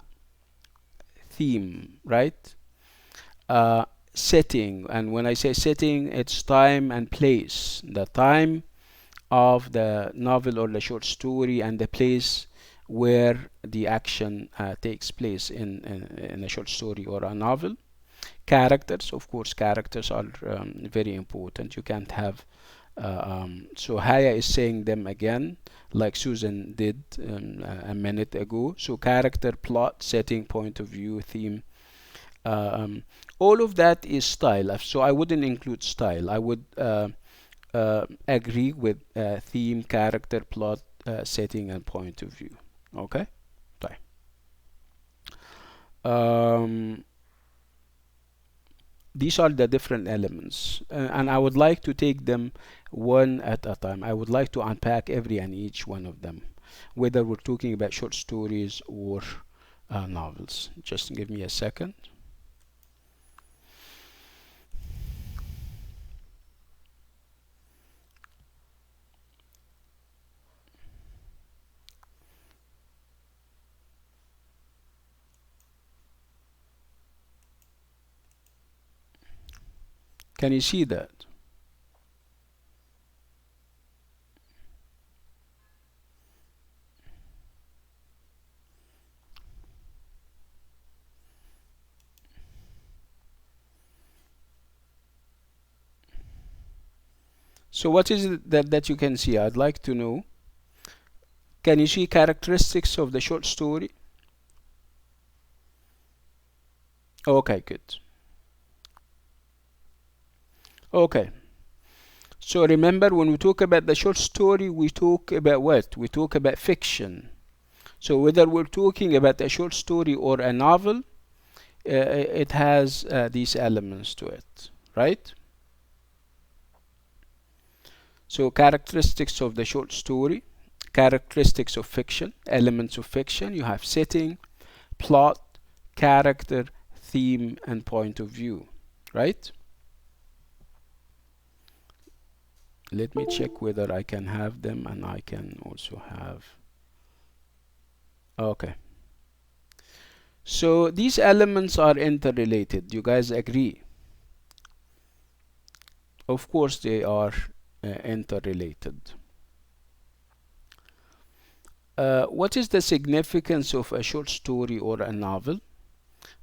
right? Uh, Setting, and when I say setting, it's time and place. The time of the novel or the short story, and the place where the action takes place in a short story or a novel. Characters, of course, characters are very important. You can't have so Haya is saying them again, like Susan did a minute ago. So character, plot, setting, point of view, theme. Um, all of that is style. So I wouldn't include style. I would agree with theme, character, plot, setting, and point of view. Okay? طيب. Um, these are the different elements, and I would like to take them one at a time. I would like to unpack every and each one of them, whether we're talking about short stories or novels. Just give me a second. Can you see that? So what is it that you can see? I'd like to know. Can you see characteristics of the short story? Okay, good. Okay. So remember, when we talk about the short story, we talk about what? We talk about fiction. So whether we're talking about a short story or a novel, it has these elements to it, right? So characteristics of the short story, characteristics of fiction, elements of fiction. You have setting, plot, character, theme, and point of view, right? Let me check whether I can have them, and I can also have. Okay. So these elements are interrelated. You guys agree? Of course they are interrelated. What is the significance of a short story or a novel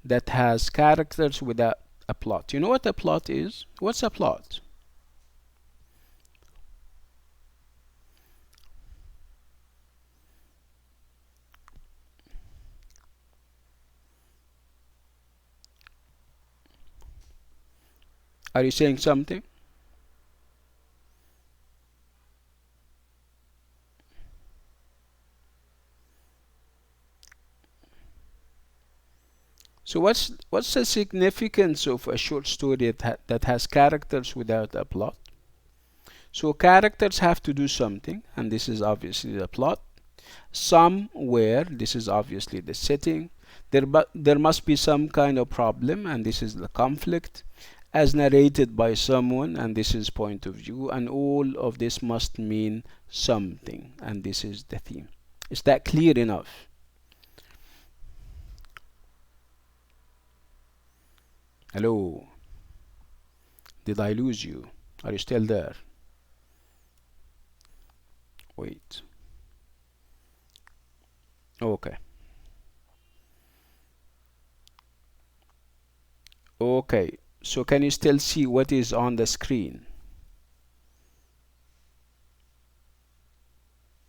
that has characters without a plot? You know what a plot is? What's a plot? Are you saying something? So what's the significance of a short story that has characters without a plot? So characters have to do something, and this is obviously the plot. Somewhere, this is obviously the setting. There must be some kind of problem, and this is the conflict, as narrated by someone, and this is point of view, and all of this must mean something, and this is the theme. Is that clear enough? Hello? Did I lose you? Are you still there? Wait. Okay. Okay. So can you still see what is on the screen?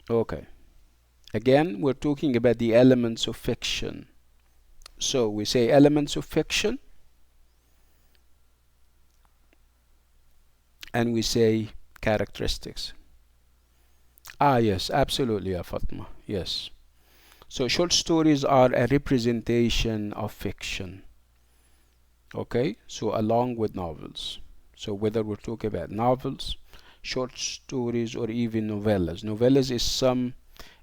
Okay. Again, we're talking about the elements of fiction. So we say elements of fiction, and we say characteristics. Ah, yes, absolutely, Fatma. Yes. So short stories are a representation of fiction. Okay, so along with novels. So whether we're talking about novels, short stories, or even novellas. Novellas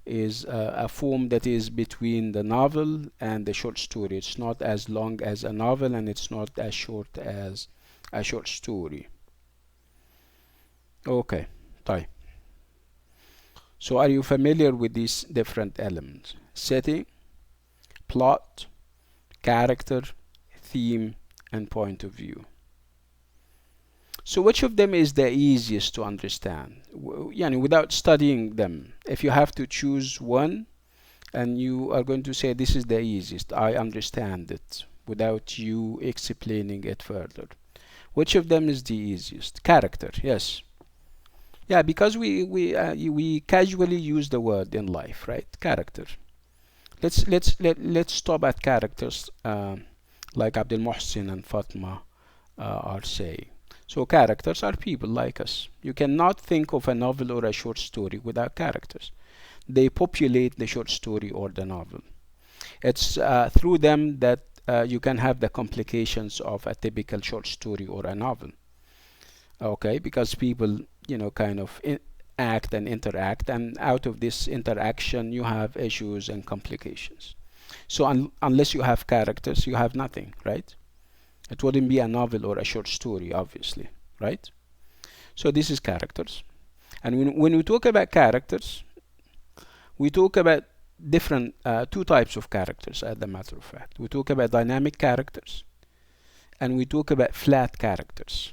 is a form that is between the novel and the short story. It's not as long as a novel, and it's not as short as a short story. Okay, طيب. So are you familiar with these different elements? Setting, plot, character, theme, and point of view. So which of them is the easiest to understand? Without studying them, if you have to choose one and you are going to say this is the easiest, I understand it, without you explaining it further. Which of them is the easiest? Character, yes. Yeah, because we casually use the word in life, right? Character. Let's stop at characters, like Abdul Muhsin and Fatma are saying. So characters are people like us. You cannot think of a novel or a short story without characters. They populate the short story or the novel. It's through them that you can have the complications of a typical short story or a novel. Okay, because people, kind of act and interact, and out of this interaction you have issues and complications. So unless you have characters, you have nothing, right? It wouldn't be a novel or a short story, obviously, right? So this is characters. And when we talk about characters, we talk about different two types of characters, as a matter of fact. We talk about dynamic characters, and we talk about flat characters.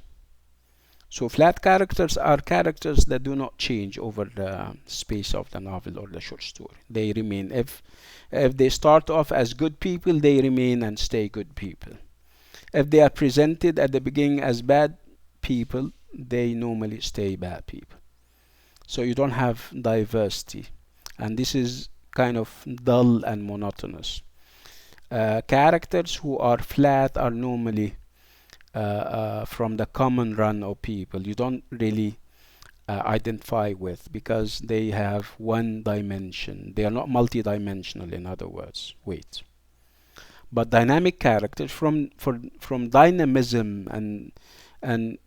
So flat characters are characters that do not change over the space of the novel or the short story. They remain. If they start off as good people, they remain and stay good people. If they are presented at the beginning as bad people, they normally stay bad people. So you don't have diversity, and this is kind of dull and monotonous. Characters who are flat are normally from the common run of people. You don't really identify with, because they have one dimension. They are not multidimensional, in other words. Wait. But dynamic characters, from dynamism, and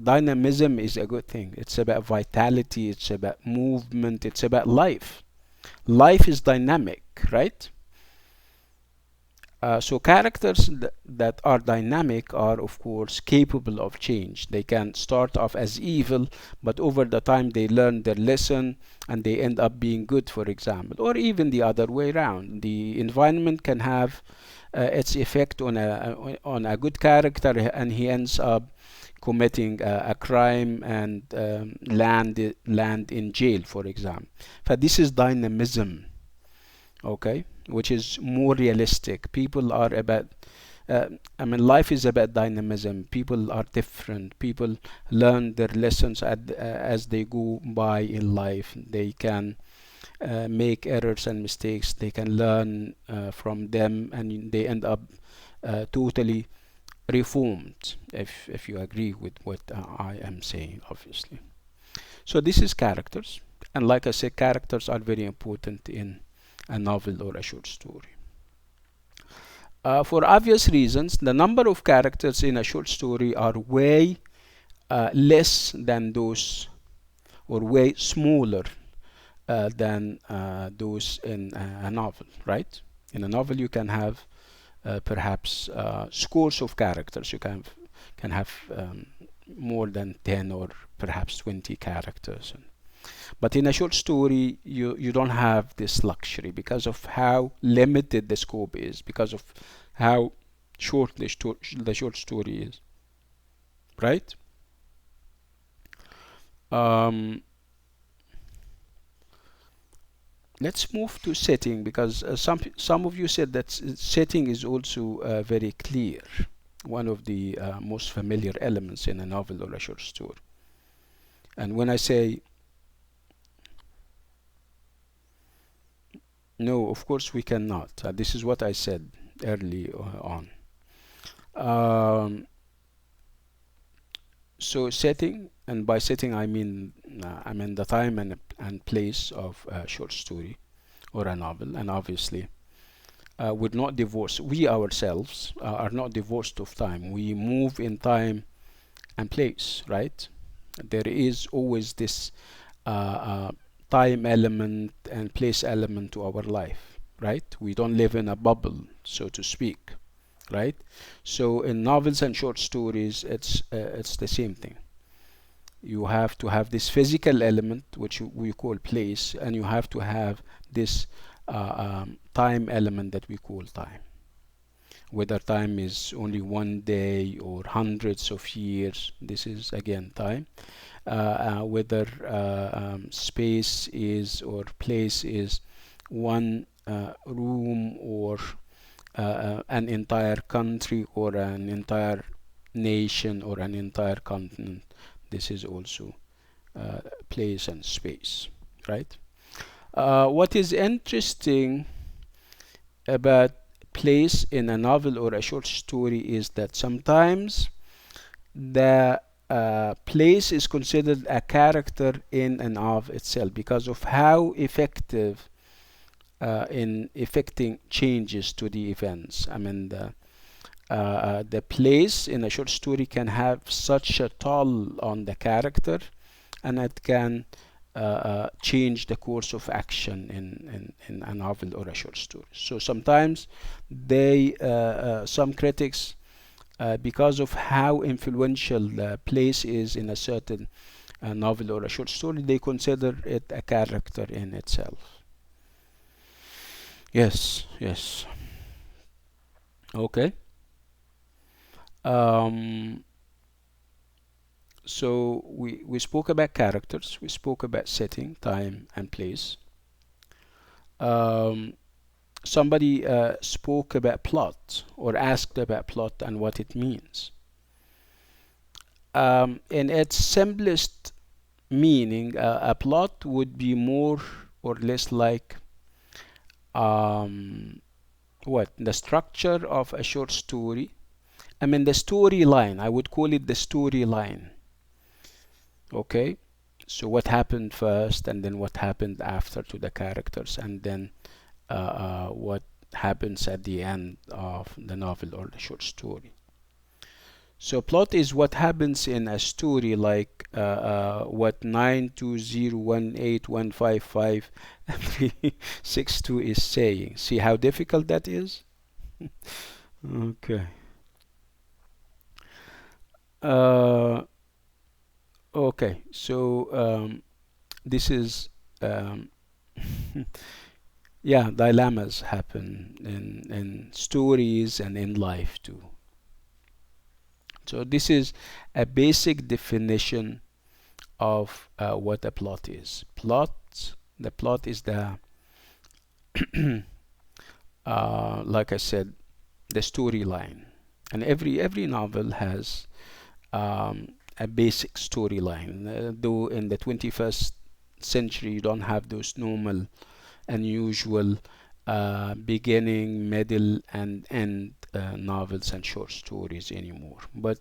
dynamism is a good thing. It's about vitality, it's about movement, it's about life. Life is dynamic, right? So characters that are dynamic are, of course, capable of change. They can start off as evil, but over the time they learn their lesson and they end up being good, for example. Or even the other way around. The environment can have its effect on a good character, and he ends up committing a crime and land in jail, for example. But this is dynamism, okay, which is more realistic. People are about, life is about dynamism. People are different. People learn their lessons as they go by in life. They can make errors and mistakes. They can learn from them, and they end up totally reformed, if you agree with what I am saying, obviously. So this is characters, and like I said, characters are very important in a novel or a short story. For obvious reasons, the number of characters in a short story are way less than those, or way smaller than those in a novel, right? In a novel, you can have perhaps scores of characters. You can have more than 10 or perhaps 20 characters. But in a short story, you don't have this luxury because of how limited the scope is, because of how short the short story is, right? Let's move to setting, because some of you said that setting is also very clear, one of the most familiar elements in a novel or a short story. And when I say no, of course we cannot. This is what I said early on. So setting, and by setting I mean the time and place of a short story or a novel, and obviously we're not divorced. We ourselves are not divorced of time. We move in time and place, right? There is always this time element and place element to our life, right? We don't live in a bubble, so to speak, right? So in novels and short stories, it's the same thing. You have to have this physical element, which we call place, and you have to have this time element that we call time. Whether time is only one day or hundreds of years, this is again time. Whether space is, or place is, one room, or an entire country, or an entire nation, or an entire continent. This is also place and space, right? What is interesting about place in a novel or a short story is that sometimes the place is considered a character in and of itself because of how effective in effecting changes to the events. The place in a short story can have such a toll on the character, and it can change the course of action in a novel or a short story. So sometimes some critics, because of how influential the place is in a certain novel or a short story, they consider it a character in itself. Yes. Okay. So we spoke about characters, we spoke about setting, time, and place. Somebody spoke about plot, or asked about plot and what it means. In its simplest meaning, a plot would be more or less like the structure of a short story. The storyline. I would call it the storyline. Okay, so what happened first, and then what happened after to the characters, and then what happens at the end of the novel or the short story. So plot is what happens in a story, like what 92018155362 is saying. See how difficult that is? Okay. Uh, okay, so this is yeah, dilemmas happen in stories and in life too. So this is a basic definition of what a plot is. The plot is the like I said, the storyline, and every novel has a basic storyline. Though in the 21st century, you don't have those normal, unusual beginning, middle, and end novels and short stories anymore. But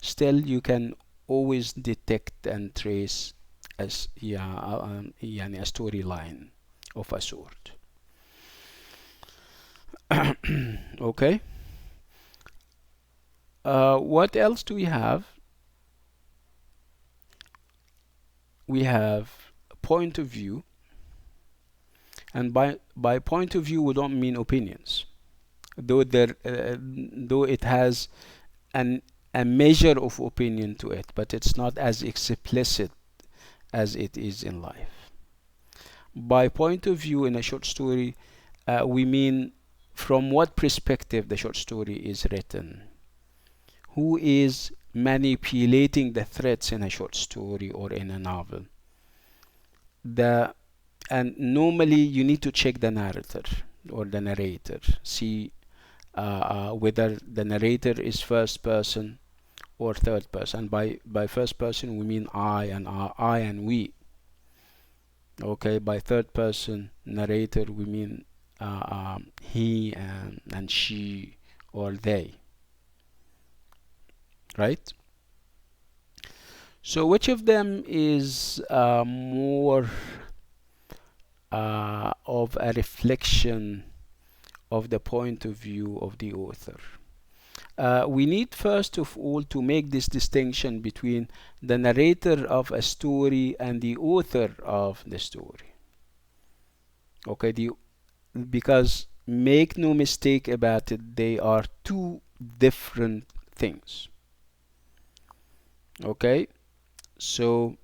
still, you can always detect and trace as يعني a storyline of a sort. Okay. What else do we have? We have point of view, and by point of view we don't mean opinions, though it has an a measure of opinion to it, but it's not as explicit as it is in life. By point of view in a short story, we mean from what perspective the short story is written, who is manipulating the threads in a short story or in a novel. And normally you need to check the narrator or the narrator, see whether the narrator is first person or third person. By first person we mean I and we. Okay, by third person narrator we mean he and she or they. Right? So which of them is more of a reflection of the point of view of the author? We need first of all to make this distinction between the narrator of a story and the author of the story. Okay, because make no mistake about it, they are two different things. Okay, so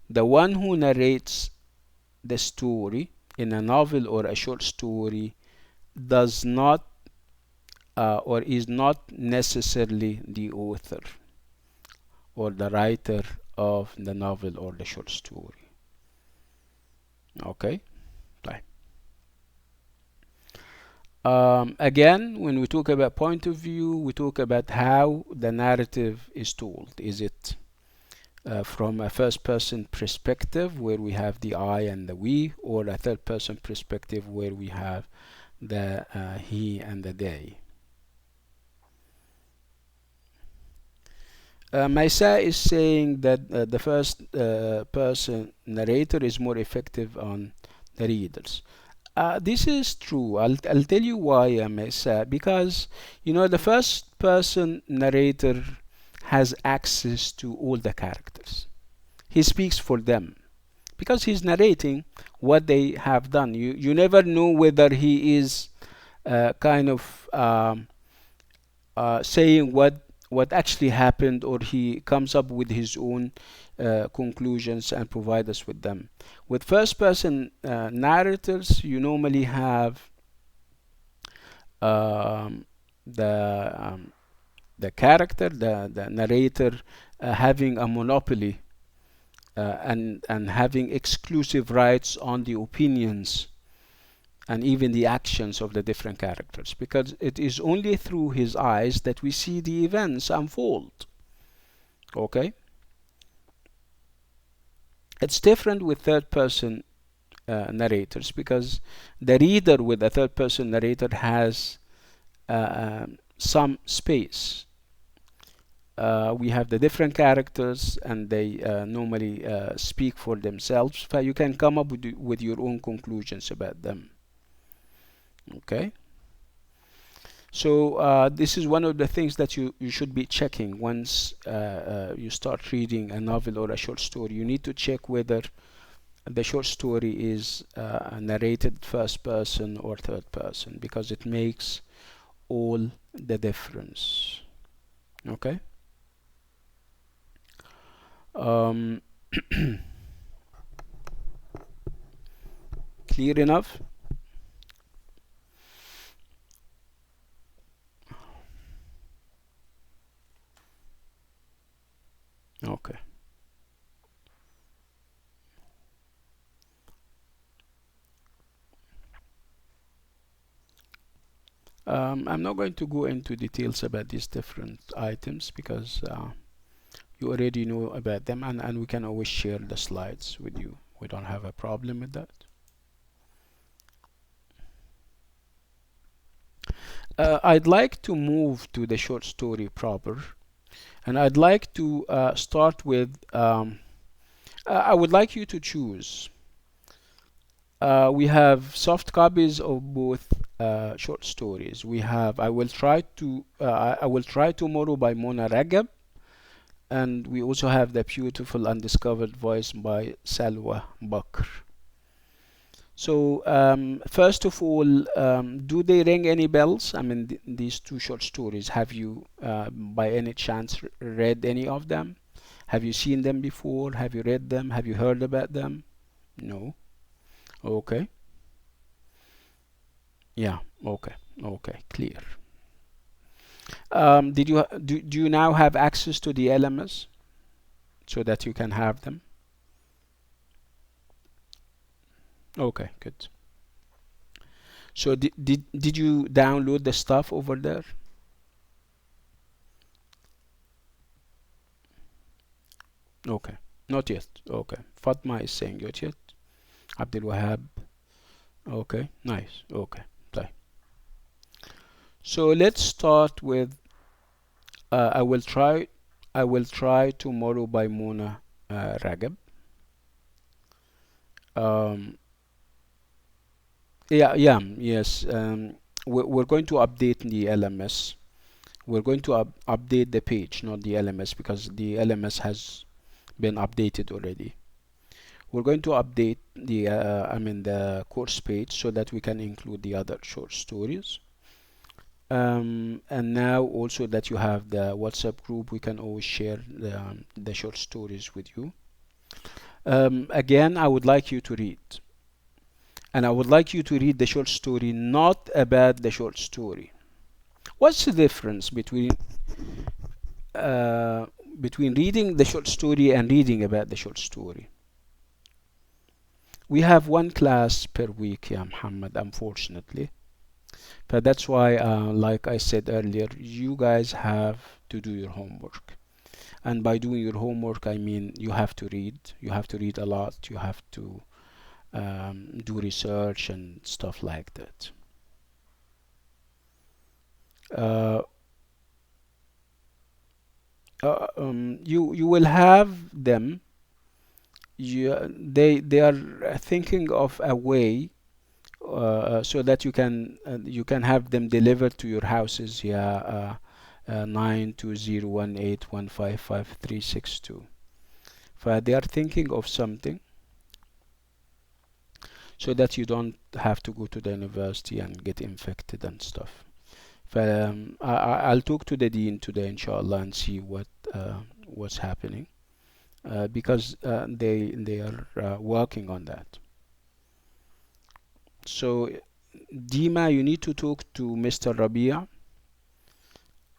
the one who narrates the story in a novel or a short story does not or is not necessarily the author or the writer of the novel or the short story. Okay, right. Again, when we talk about point of view, we talk about how the narrative is told. Is it from a first person perspective where we have the I and the we, or a third person perspective where we have the he and the they? Maisa is saying that the first person narrator is more effective on the readers. This is true. I'll tell you why, Maisa. Because the first person narrator has access to all the characters. He speaks for them because he's narrating what they have done. You never know whether he is kind of saying what actually happened, or he comes up with his own conclusions and provide us with them. With first person narrators, you normally have um, the character, the narrator, having a monopoly and having exclusive rights on the opinions and even the actions of the different characters, because it is only through his eyes that we see the events unfold. Okay, it's different with third person narrators, because the reader with a third person narrator has some space. we have the different characters, and they normally speak for themselves. So you can come up with your own conclusions about them. Okay. So this is one of the things that you should be checking once you start reading a novel or a short story. You need to check whether the short story is narrated first person or third person, because it makes all the difference. Okay. Um, clear enough? Okay. I'm not going to go into details about these different items, because you already know about them, and we can always share the slides with you. We don't have a problem with that. I'd like to move to the short story proper, and I'd like to start with I would like you to choose. We have soft copies of both short stories. We have I will try tomorrow by Mona Ragab, and we also have the beautiful undiscovered voice by Salwa Bakr. So first of all, do they ring any bells? I mean, these two short stories. Have you, by any chance, read any of them? Have you seen them before? Have you read them? Have you heard about them? No. Okay. Yeah. Okay. Okay. Clear. Did you do you now have access to the LMS so that you can have them? Okay. Good. So did you download the stuff over there? Okay. Not yet. Okay. Fatma is saying not yet. Abdul Wahab. Okay. Nice. Okay. طيب. So let's start with I will try tomorrow by Mona Ragab. Um, yes. We're going to update the LMS. We're going to update the page, not the LMS, because the LMS has been updated already. We're going to update the course page so that we can include the other short stories. And now also that you have the WhatsApp group, we can always share the short stories with you. Again, I would like you to read. And I would like you to read the short story, not about the short story. What's the difference between reading the short story and reading about the short story? We have one class per week, yeah, Muhammad, unfortunately. But that's why, like I said earlier, you guys have to do your homework. And by doing your homework, I mean you have to read. You have to read a lot. You have to do research and stuff like that. You will have them. They are thinking of a way so that you can have them delivered to your houses. Yeah, 92018155362. They are thinking of something so that you don't have to go to the university and get infected and stuff. I'll talk to the dean today, inshallah, and see what's happening, because they are working on that. So, Dima, you need to talk to Mr. Rabia.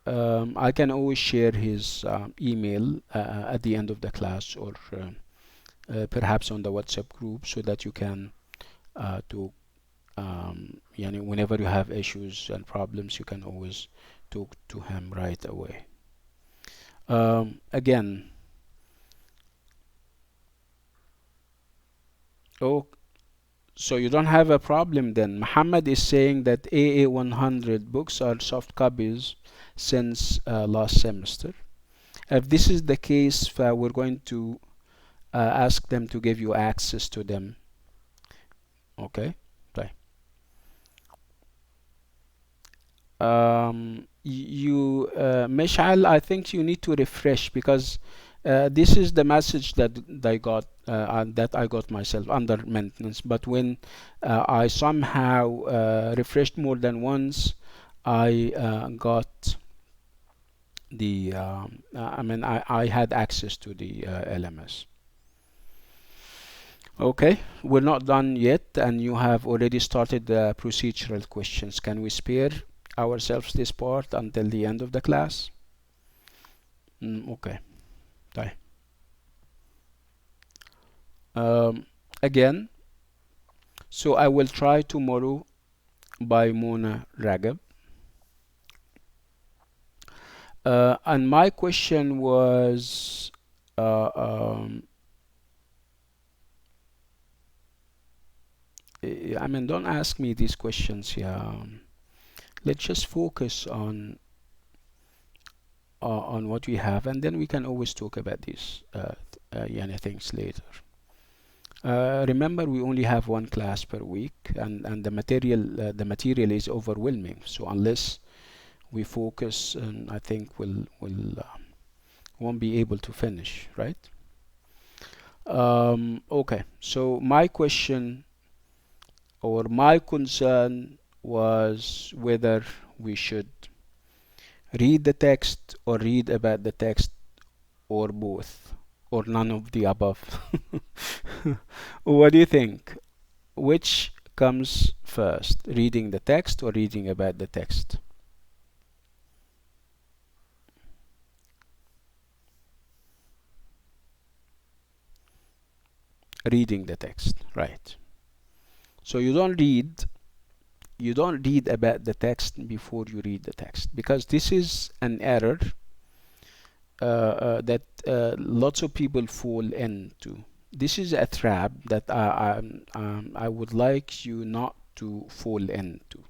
I can always share his email at the end of the class, or perhaps on the WhatsApp group, so that you can talk. Whenever you have issues and problems, you can always talk to him right away. Again, oh, so you don't have a problem then. Muhammad is saying that AA 100 books are soft copies since last semester. If this is the case, we're going to ask them to give you access to them. Okay. طيب. Mishal, I think you need to refresh, because this is the message that I got and that I got myself under maintenance. But when I somehow refreshed more than once, I got the I had access to the LMS. Okay, we're not done yet, and you have already started the procedural questions. Can we spare ourselves this part until the end of the class? Okay. طيب. Again, so I will try tomorrow by Mona Ragab. And my question was don't ask me these questions. Let's just focus on what we have, and then we can always talk about these things later. Remember, we only have one class per week, and the material is overwhelming. So unless we focus, I think we'll won't be able to finish, right? Okay. So my question or my concern was whether we should read the text or read about the text, or both, or none of the above. What do you think? Which comes first, reading the text or reading about the text? Reading the text, right? So you don't read about the text before you read the text, because this is an error that lots of people fall into. This is a trap that I would like you not to fall into.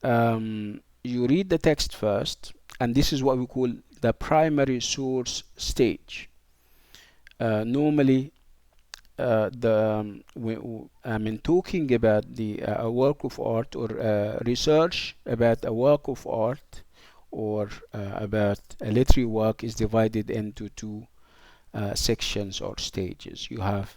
You read the text first, and this is what we call the primary source stage. Normally, talking about a work of art, or research about a work of art, or about a literary work, is divided into two sections or stages. You have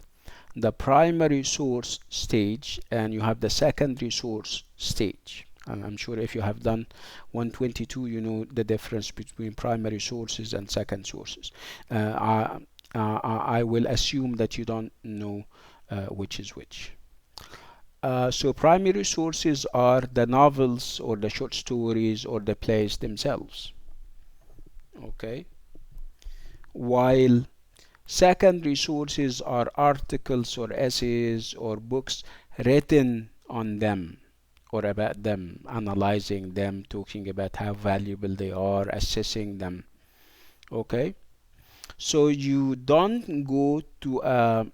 the primary source stage, and you have the secondary source stage. And I'm sure if you have done 122, you know the difference between primary sources and second sources. I will assume that you don't know which is which. So primary sources are the novels or the short stories or the plays themselves. Okay. While secondary sources are articles or essays or books written on them or about them, analyzing them, talking about how valuable they are, assessing them. Okay. So you don't go to a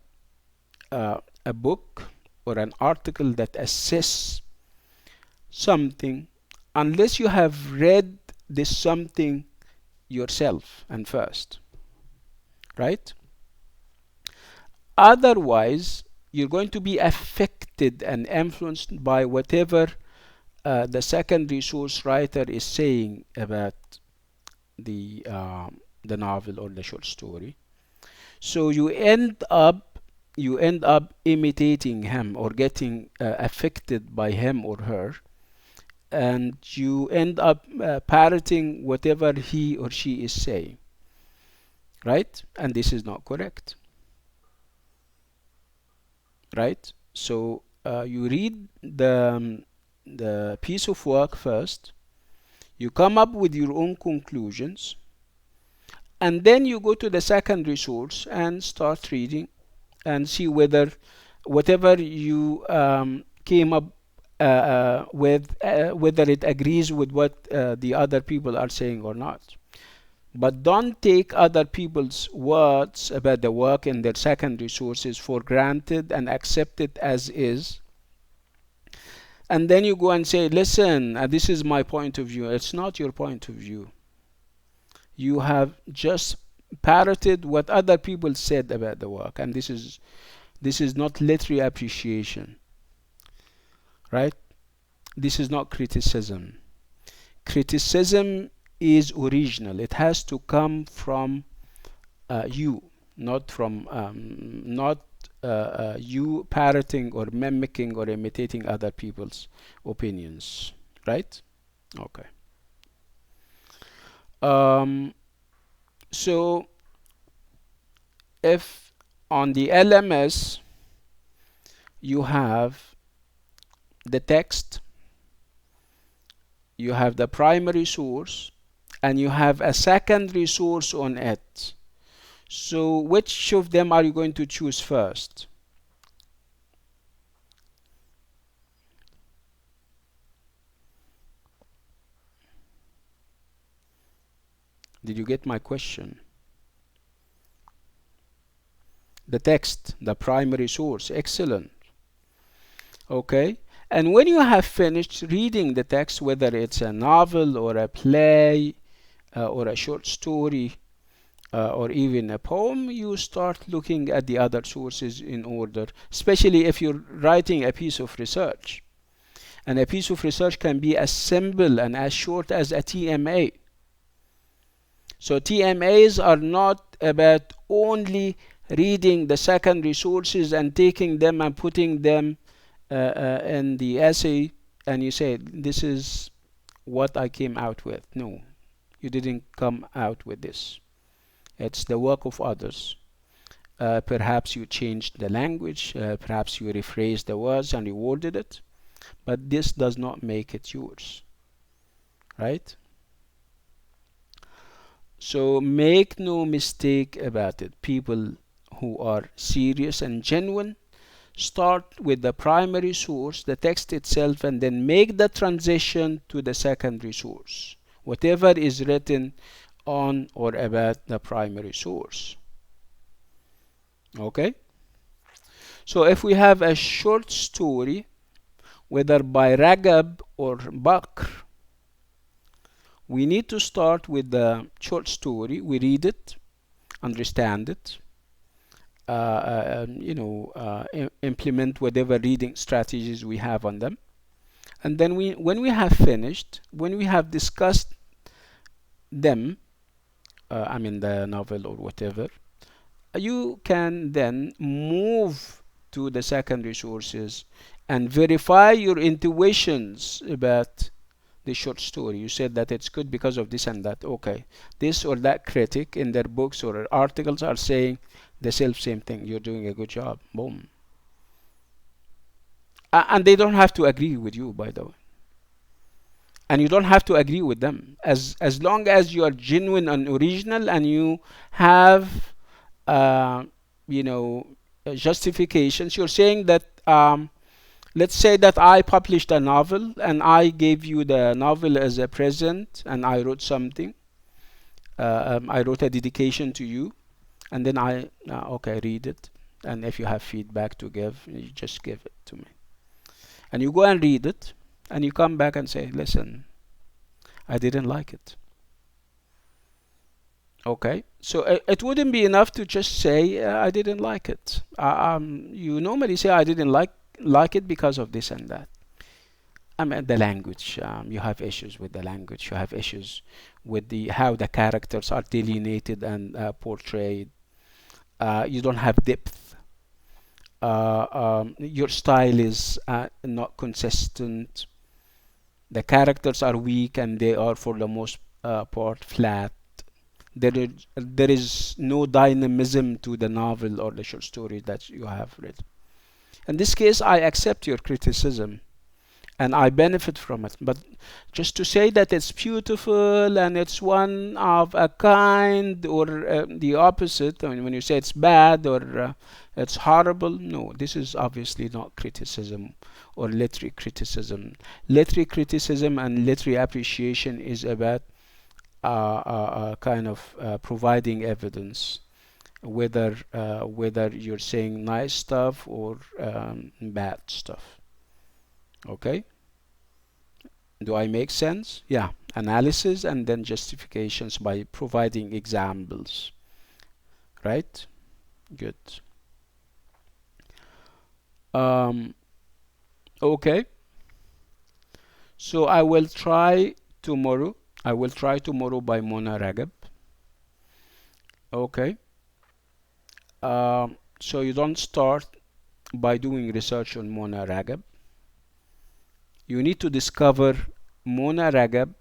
book or an article that assess something unless you have read this something yourself and first, right? Otherwise, you're going to be affected and influenced by whatever the secondary source writer is saying about the novel or the short story. So you end up imitating him or getting affected by him or her, and you end up parroting whatever he or she is saying, right? And this is not correct, right? So you read the piece of work first, you come up with your own conclusions, and then you go to the secondary source and start reading and see whether whatever you came up with, whether it agrees with what the other people are saying or not. But don't take other people's words about the work in their secondary sources for granted and accept it as is. And then you go and say, listen, this is my point of view. It's not your point of view. You have just parroted what other people said about the work, and this is not literary appreciation, right? This is not criticism. Criticism is original. It has to come from you, not from not you parroting or mimicking or imitating other people's opinions, right? Okay. Um, so if on the LMS you have the text, you have the primary source, and you have a secondary source on it. So which of them are you going to choose first? Did you get my question? The text, the primary source. Excellent. Okay. And when you have finished reading the text, whether it's a novel or a play or a short story or even a poem, you start looking at the other sources in order, especially if you're writing a piece of research. And a piece of research can be as simple and as short as a TMA. So TMAs are not about only reading the secondary sources and taking them and putting them in the essay, and you say, this is what I came out with. No, you didn't come out with this. It's the work of others. Perhaps you changed the language, perhaps you rephrased the words and reworded it, but this does not make it yours, right? So make no mistake about it. People who are serious and genuine start with the primary source, the text itself, and then make the transition to the secondary source, whatever is written on or about the primary source. Okay? So if we have a short story, whether by Ragab or Bakr, we need to start with the short story. We read it, understand it, implement whatever reading strategies we have on them. And then when we have finished, when we have discussed them, the novel or whatever, you can then move to the secondary sources and verify your intuitions about the short story. You said that it's good because of this and that. Okay, this or that critic in their books or articles are saying the same thing. You're doing a good job. Boom. And they don't have to agree with you, by the way. And you don't have to agree with them. As long as you are genuine and original and you have, uh, you know, justifications. You're saying that, let's say that I published a novel and I gave you the novel as a present and I wrote something. I wrote a dedication to you, and then okay, read it. And if you have feedback to give, you just give it to me. And you go and read it, and you come back and say, listen, I didn't like it. Okay, so it wouldn't be enough to just say I didn't like it. You normally say I didn't like it because of this and that. The language. You have issues with the language. You have issues with the how the characters are delineated and portrayed. You don't have depth. Your style is not consistent. The characters are weak and they are for the most part flat. There is no dynamism to the novel or the short story that you have read. In this case, I accept your criticism and I benefit from it. But just to say that it's beautiful and it's one of a kind or the opposite, I mean, when you say it's bad or it's horrible, no, this is obviously not criticism or literary criticism. Literary criticism and literary appreciation is about kind of providing evidence, whether you're saying nice stuff or bad stuff. Okay, do I make sense? Yeah, analysis and then justifications by providing examples. Right? Good. Okay. So I will try tomorrow. I will try tomorrow by Mona Ragab. Okay. So you don't start by doing research on Mona Ragab. You need to discover Mona Ragab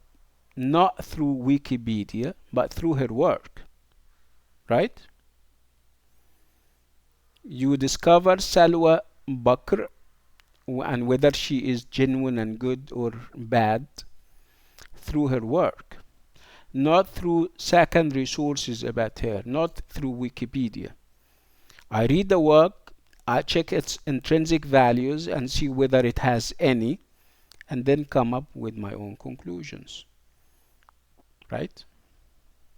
not through Wikipedia, but through her work. Right? You discover Salwa Bakr and whether she is genuine and good or bad through her work, not through secondary sources about her, not through Wikipedia. I read the work, I check its intrinsic values and see whether it has any, and then come up with my own conclusions. Right?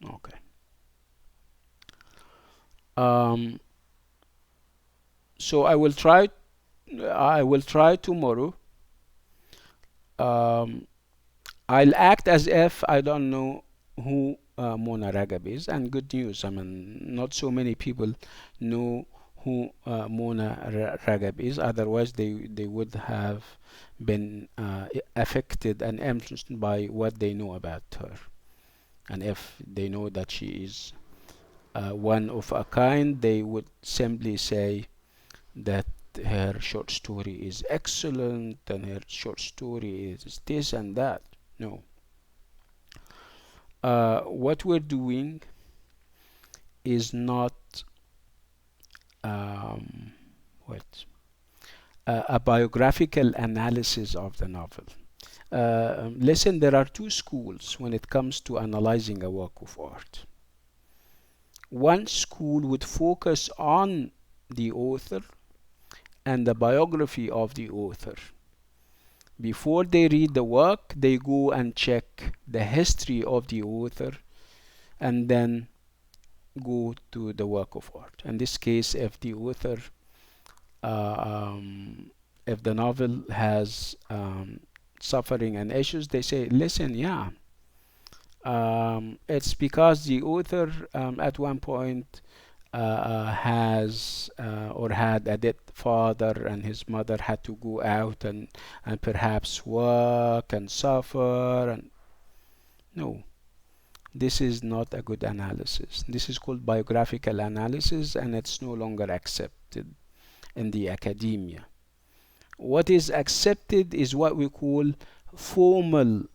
Okay. So I will try tomorrow. I'll act as if I don't know who Mona Ragab is, and good news. I mean, not so many people know who Mona Ragab is. Otherwise, they would have been affected and influenced by what they know about her. And if they know that she is one of a kind, they would simply say that her short story is excellent and her short story is this and that. No. What we're doing is not what a biographical analysis of the novel. Listen, there are two schools when it comes to analyzing a work of art. One school would focus on the author and the biography of the author. Before they read the work, they go and check the history of the author and then go to the work of art. In this case, if the author, if the novel has suffering and issues, they say, listen, yeah, it's because the author at one point has or had a dead father and his mother had to go out and perhaps work and suffer. And no, this is not a good analysis. This is called biographical analysis and it's no longer accepted in the academia. What is accepted is what we call formal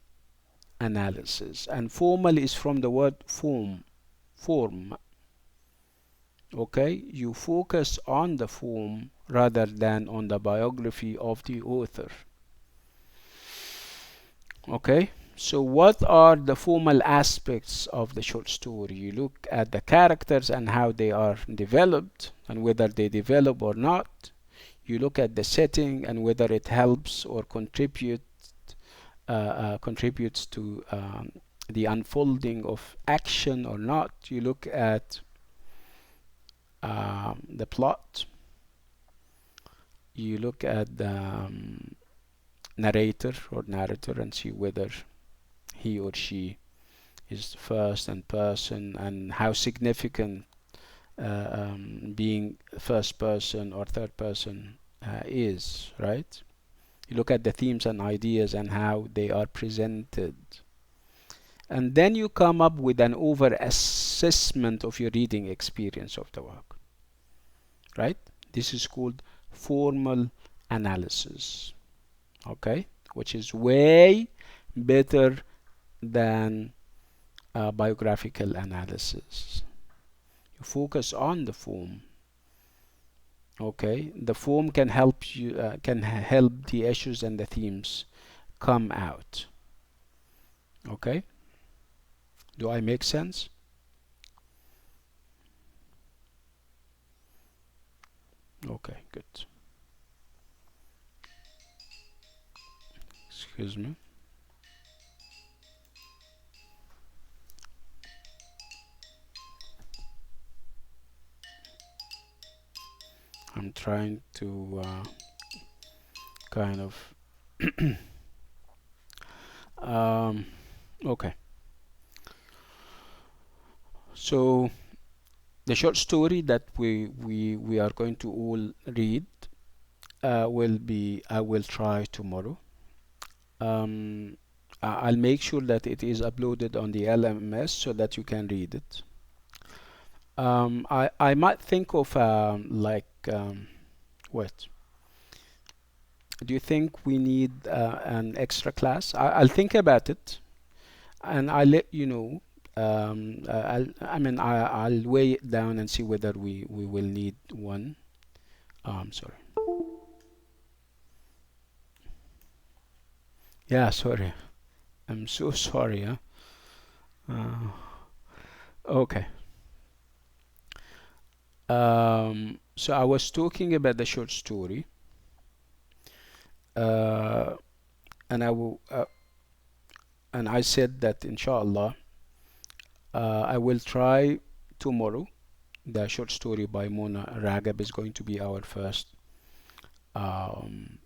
analysis, and formal is from the word form. Okay, you focus on the form rather than on the biography of the author. Okay, so what are the formal aspects of the short story? You look at the characters and how they are developed and whether they develop or not. You look at the setting and whether it helps or contributes to the unfolding of action or not. You look at the plot. You look at the narrator or narrator and see whether he or she is first and person and how significant being first person or third person is, right? You look at the themes and ideas and how they are presented. And then you come up with an over assessment of your reading experience of the work, right? This is called formal analysis, okay, which is way better than biographical analysis. You focus on the form. Okay, the form can help you, can help the issues and the themes come out. Okay, do I make sense? Okay, good. Excuse me. I'm trying to kind of Okay. So the short story that we are going to all read will be I will try tomorrow. I'll make sure that it is uploaded on the LMS so that you can read it. I might think of what? Do you think we need an extra class? I'll think about it and I'll let you know. I'll weigh it down and see whether we will need one. Sorry. Yeah, sorry. I'm so sorry. Huh? Okay. So I was talking about the short story, uh, and I said that inshallah, I will try tomorrow. The short story by Mona Ragab is going to be our first. Um,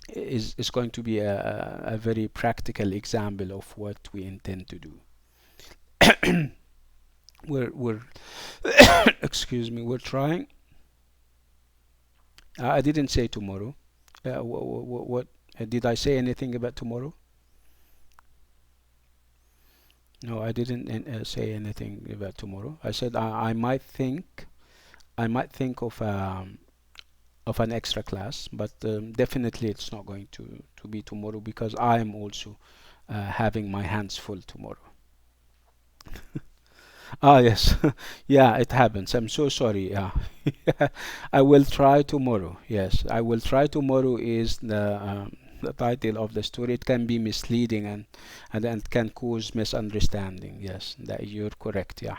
is going to be a very practical example of what we intend to do. We're excuse me. We're trying. I didn't say tomorrow. What did I say anything about tomorrow? No, I didn't say anything about tomorrow. I said I might think of an extra class, but definitely it's not going to be tomorrow because I am also having my hands full tomorrow. Ah, yes. Yeah, it happens. I'm so sorry. Yeah. I will try tomorrow. Yes, I will try tomorrow is the title of the story. It can be misleading and can cause misunderstanding. Yes, that you're correct, yeah,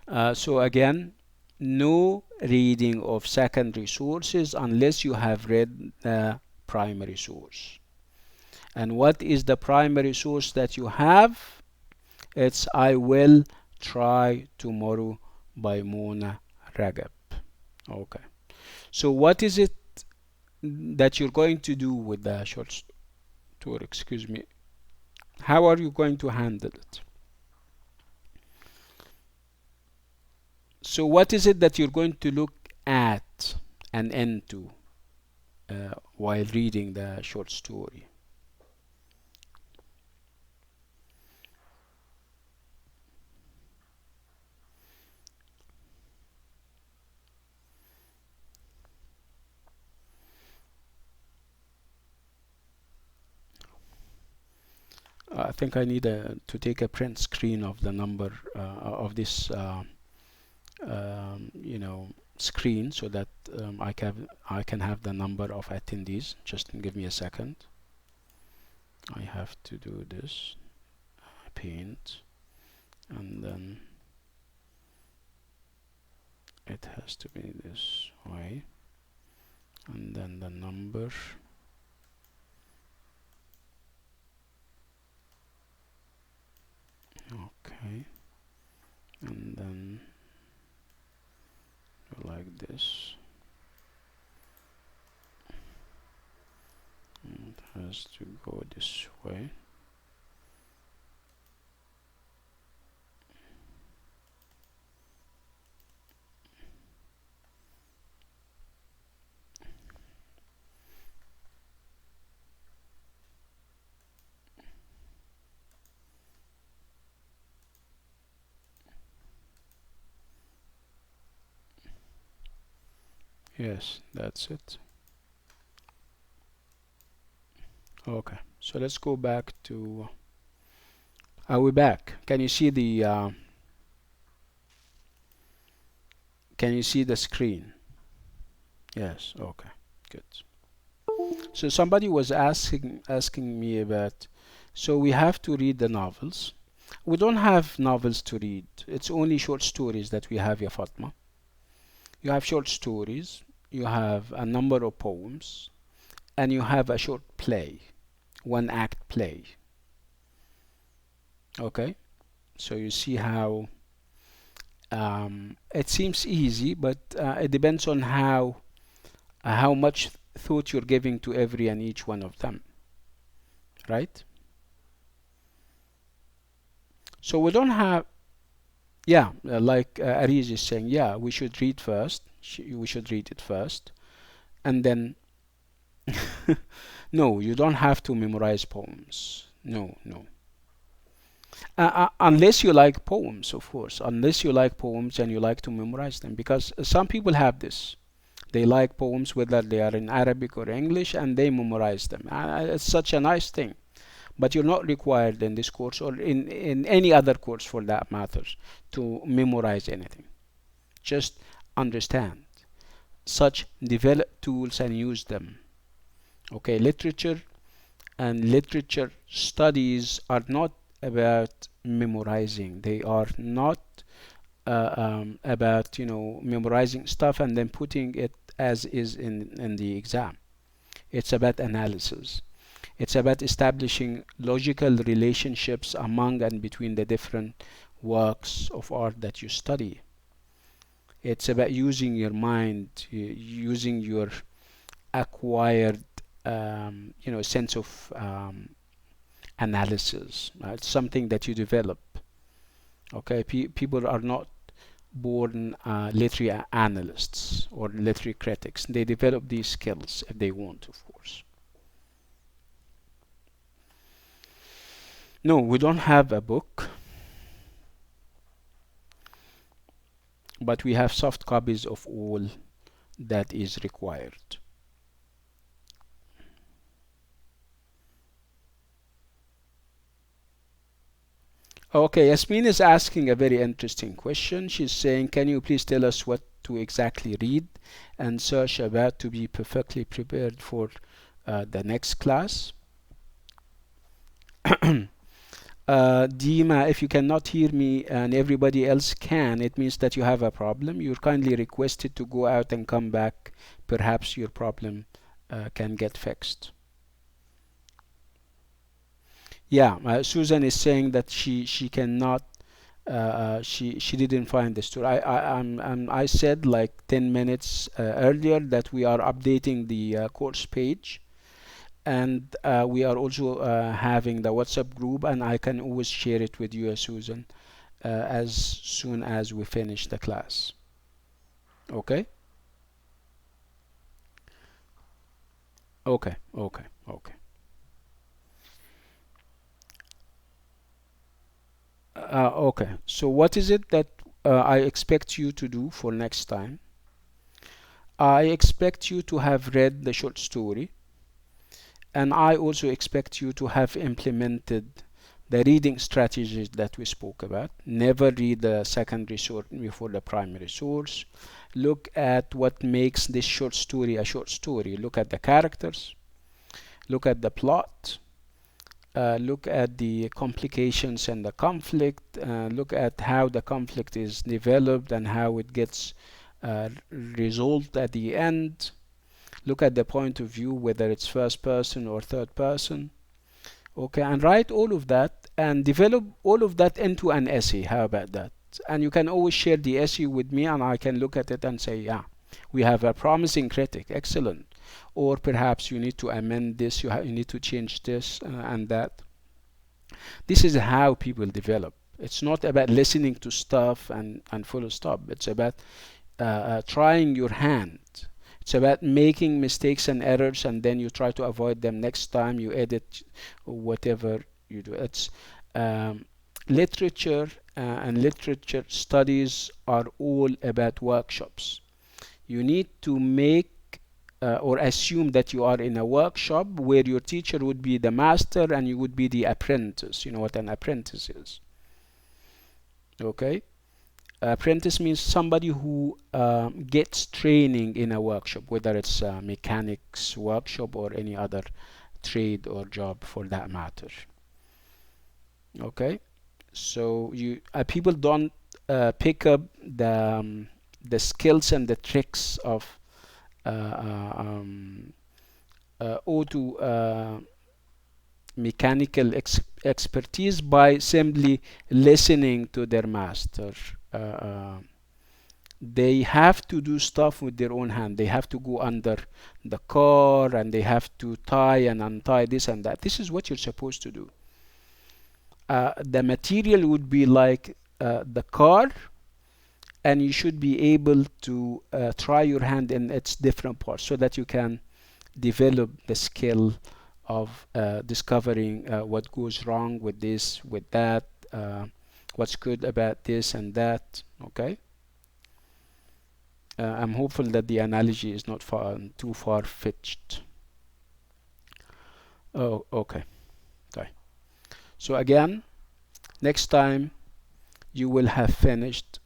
Ahmed. So again, no reading of secondary sources unless you have read the primary source. And what is the primary source that you have? It's I will try tomorrow by Mona Ragab. Okay. So what is it that you're going to do with the short story? Excuse me. How are you going to handle it? So what is it that you're going to look at and into while reading the short story? I think I need to take a print screen of the number of this you know, screen so that I can have the number of attendees. Just give me a second. I have to do this paint, and then it has to be this way, and then the number. Okay, and then like this. It has to go this way. Yes, that's it. Okay, so let's go back to. Are we back? Can you see the? Can you see the screen? Yes. Okay. Good. So somebody was asking me about. So we have to read the novels. We don't have novels to read. It's only short stories that we have, ya Fatma. You have short stories. You have a number of poems, and you have a short play, one act play. Okay. So you see how it seems easy, but it depends on how much thought you're giving to every and each one of them, right? So we don't have, yeah, like Ariz is saying, yeah, we should read first. We should read it first, and then no, you don't have to memorize poems. No, no. Unless you like poems, of course. Unless you like poems and you like to memorize them, because some people have this. They like poems whether they are in Arabic or English, and they memorize them. It's such a nice thing. But you're not required in this course or in any other course for that matter to memorize anything. Just understand such, develop tools and use them. Okay, literature and literature studies are not about memorizing. They are not about memorizing stuff and then putting it as is in the exam. It's about analysis. It's about establishing logical relationships among and between the different works of art that you study. It's about using your mind, using your acquired sense of analysis. It's something that you develop. Okay, people are not born literary analysts or literary critics. They develop these skills if they want, of course. No, we don't have a book, but we have soft copies of all that is required. Okay, Yasmin is asking a very interesting question. She's saying, can you please tell us what to exactly read and search about to be perfectly prepared for the next class? Dima, if you cannot hear me and everybody else can, it means that you have a problem. You're kindly requested to go out and come back. Perhaps your problem can get fixed. Yeah, Susan is saying that she cannot. She didn't find the story. I said like 10 minutes earlier that we are updating the course page, and we are also having the WhatsApp group, and I can always share it with you, Susan, as soon as we finish the class. Okay? Okay, okay, okay. Okay, so what is it that I expect you to do for next time? I expect you to have read the short story, and I also expect you to have implemented the reading strategies that we spoke about. Never read the secondary source before the primary source. Look at what makes this short story a short story. Look at the characters, look at the plot, look at the complications and the conflict, look at how the conflict is developed and how it gets resolved at the end. Look at the point of view, whether it's first person or third person. Okay, and write all of that and develop all of that into an essay. How about that? And you can always share the essay with me, and I can look at it and say, yeah, we have a promising critic, excellent. Or perhaps you need to amend this, you need to change this and that. This is how people develop. It's not about listening to stuff and full stop. It's about trying your hand. It's about making mistakes and errors, and then you try to avoid them next time you edit whatever you do. It's literature and literature studies are all about workshops. You need to make or assume that you are in a workshop where your teacher would be the master and you would be the apprentice. You know what an apprentice is. Okay? Apprentice means somebody who gets training in a workshop, whether it's a mechanics workshop or any other trade or job for that matter. Okay, so you people don't pick up the skills and the tricks of auto mechanical expertise by simply listening to their master. They have to do stuff with their own hand. They have to go under the car and they have to tie and untie this and that. This is what you're supposed to do. the material would be like the car, and you should be able to try your hand in its different parts so that you can develop the skill of discovering what goes wrong with this, with that, what's good about this and that. Okay. I'm hopeful that the analogy is not too far-fetched. Oh, okay. Okay. So again, next time you will have finished.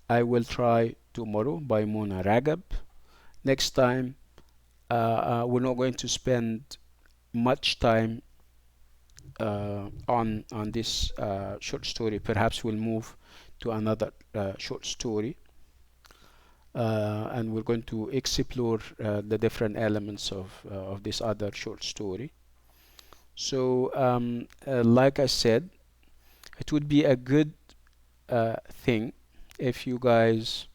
I will try tomorrow by Mona Ragab. Next time, we're not going to spend much time on this short story. Perhaps we'll move to another short story, and we're going to explore the different elements of this other short story. So, like I said, it would be a good thing if you guys,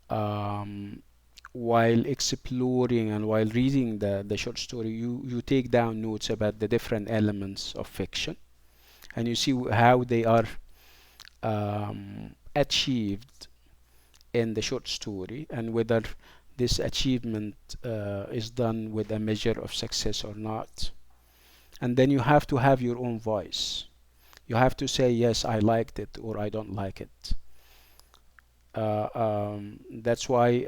while exploring and while reading the short story, you take down notes about the different elements of fiction, and you see how they are achieved in the short story, and whether this achievement is done with a measure of success or not. And then you have to have your own voice. You have to say, yes, I liked it, or I don't like it. That's why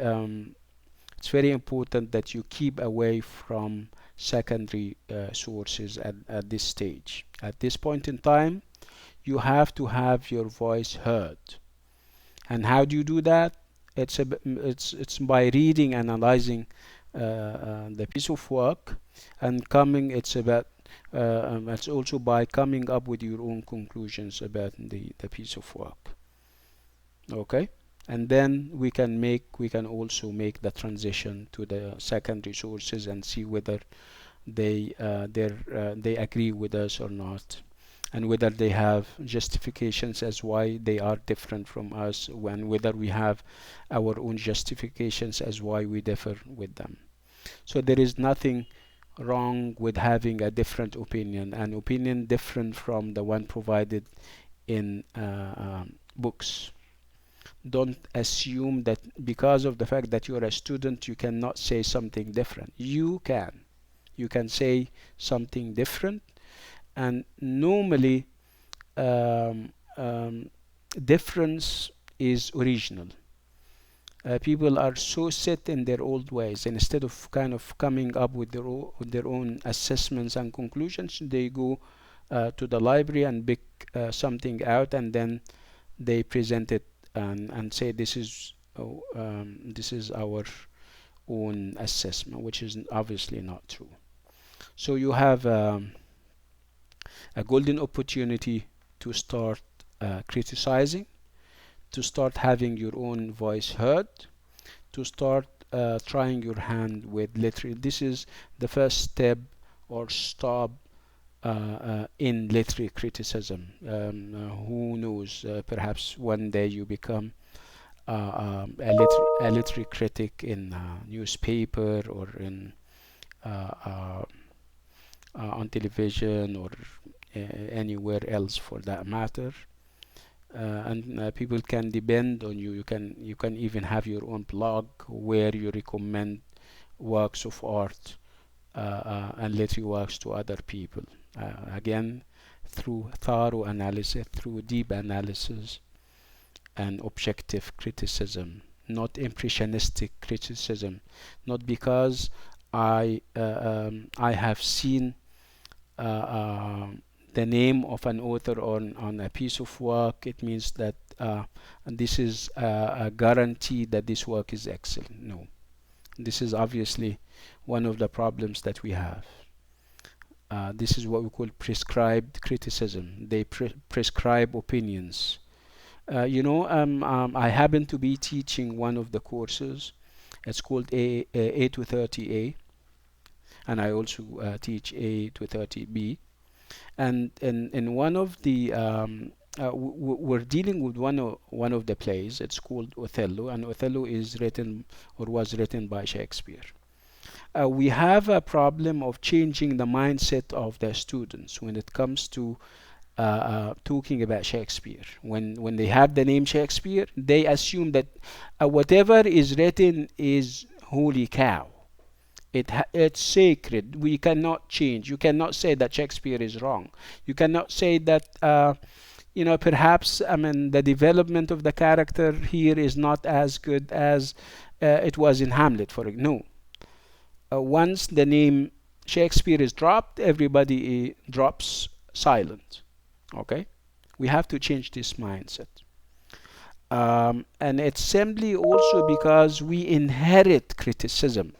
it's very important that you keep away from secondary sources at this stage. At this point in time, you have to have your voice heard. And how do you do that? It's by reading, analyzing the piece of work, and coming. It's also by coming up with your own conclusions about the piece of work. Okay, and then we can also make the transition to the secondary sources and see whether they agree with us or not, and whether they have justifications as why they are different from us, and whether we have our own justifications as why we differ with them. So there is nothing wrong with having a different opinion, an opinion different from the one provided in books. Don't assume that because of the fact that you're a student, you cannot say something different. You can say something different, and normally difference is original. People are so set in their old ways, and instead of kind of coming up with their own assessments and conclusions, they go to the library and pick something out, and then they present it and say this is our own assessment, which is obviously not true. So you have a golden opportunity to start criticizing, to start having your own voice heard, to start trying your hand with literary. This is the first step or stop in literary criticism. Who knows, perhaps one day you become a literary critic in a newspaper, or in on television, or anywhere else for that matter. And people can depend on you. You can even have your own blog where you recommend works of art and literary works to other people. Again, through thorough analysis, through deep analysis and objective criticism, not impressionistic criticism. Not because I have seen the name of an author on a piece of work, it means that this is a guarantee that this work is excellent. No, this is obviously one of the problems that we have. This is what we call prescribed criticism. They prescribe opinions. I happen to be teaching one of the courses. It's called A to 30A, and I also teach A to 30B. And in one of the we're dealing with one of the plays. It's called Othello, and Othello is written, or was written, by Shakespeare. We have a problem of changing the mindset of the students when it comes to talking about Shakespeare. When they have the name Shakespeare, they assume that whatever is written is holy cow. It's sacred. We cannot change. You cannot say that Shakespeare is wrong. You cannot say that perhaps the development of the character here is not as good as it was in Hamlet. No. Once the name Shakespeare is dropped, everybody drops silent. Okay, we have to change this mindset. And it's simply also because we inherit criticism.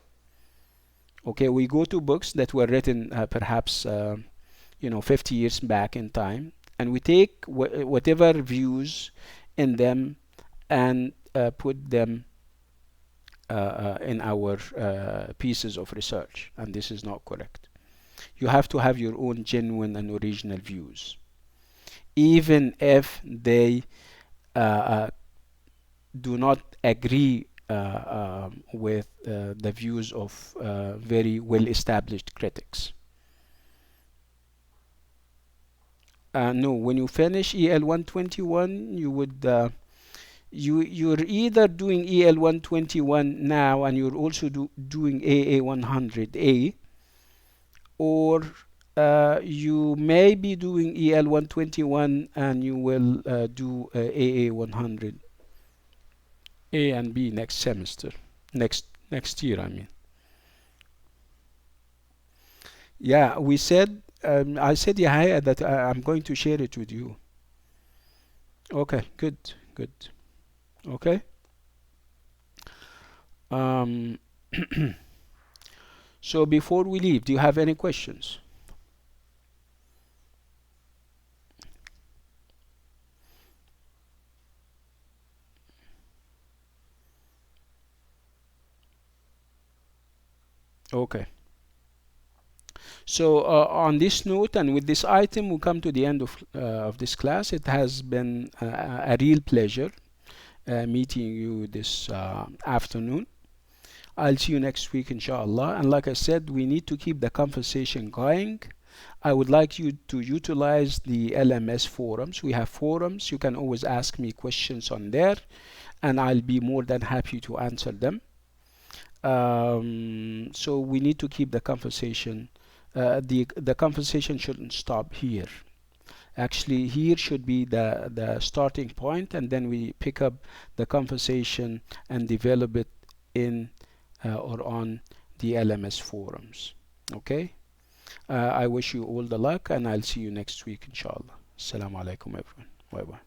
Okay, we go to books that were written perhaps 50 years back in time, and we take whatever views in them and put them in our pieces of research, and this is not correct. You have to have your own genuine and original views, even if they do not agree with the views of very well-established critics. No, when you finish EL121, you would you're either doing EL121 now and you're also doing AA100A, or you may be doing EL121 and you will do AA100A and B next semester, next year, I mean. Yeah, we said I said, yeah, that I'm going to share it with you. Okay, good. Okay. So before we leave, do you have any questions? Okay. So on this note and with this item, we come to the end of this class. It has been a real pleasure meeting you this afternoon. I'll see you next week, inshallah. And like I said, we need to keep the conversation going. I would like you to utilize the LMS forums. We have forums. You can always ask me questions on there, and I'll be more than happy to answer them. So we need to keep the conversation. The conversation shouldn't stop here. Actually, here should be the starting point, and then we pick up the conversation and develop it in or on the LMS forums. Okay? I wish you all the luck, and I'll see you next week, inshallah. Assalamu alaikum, everyone. Bye bye.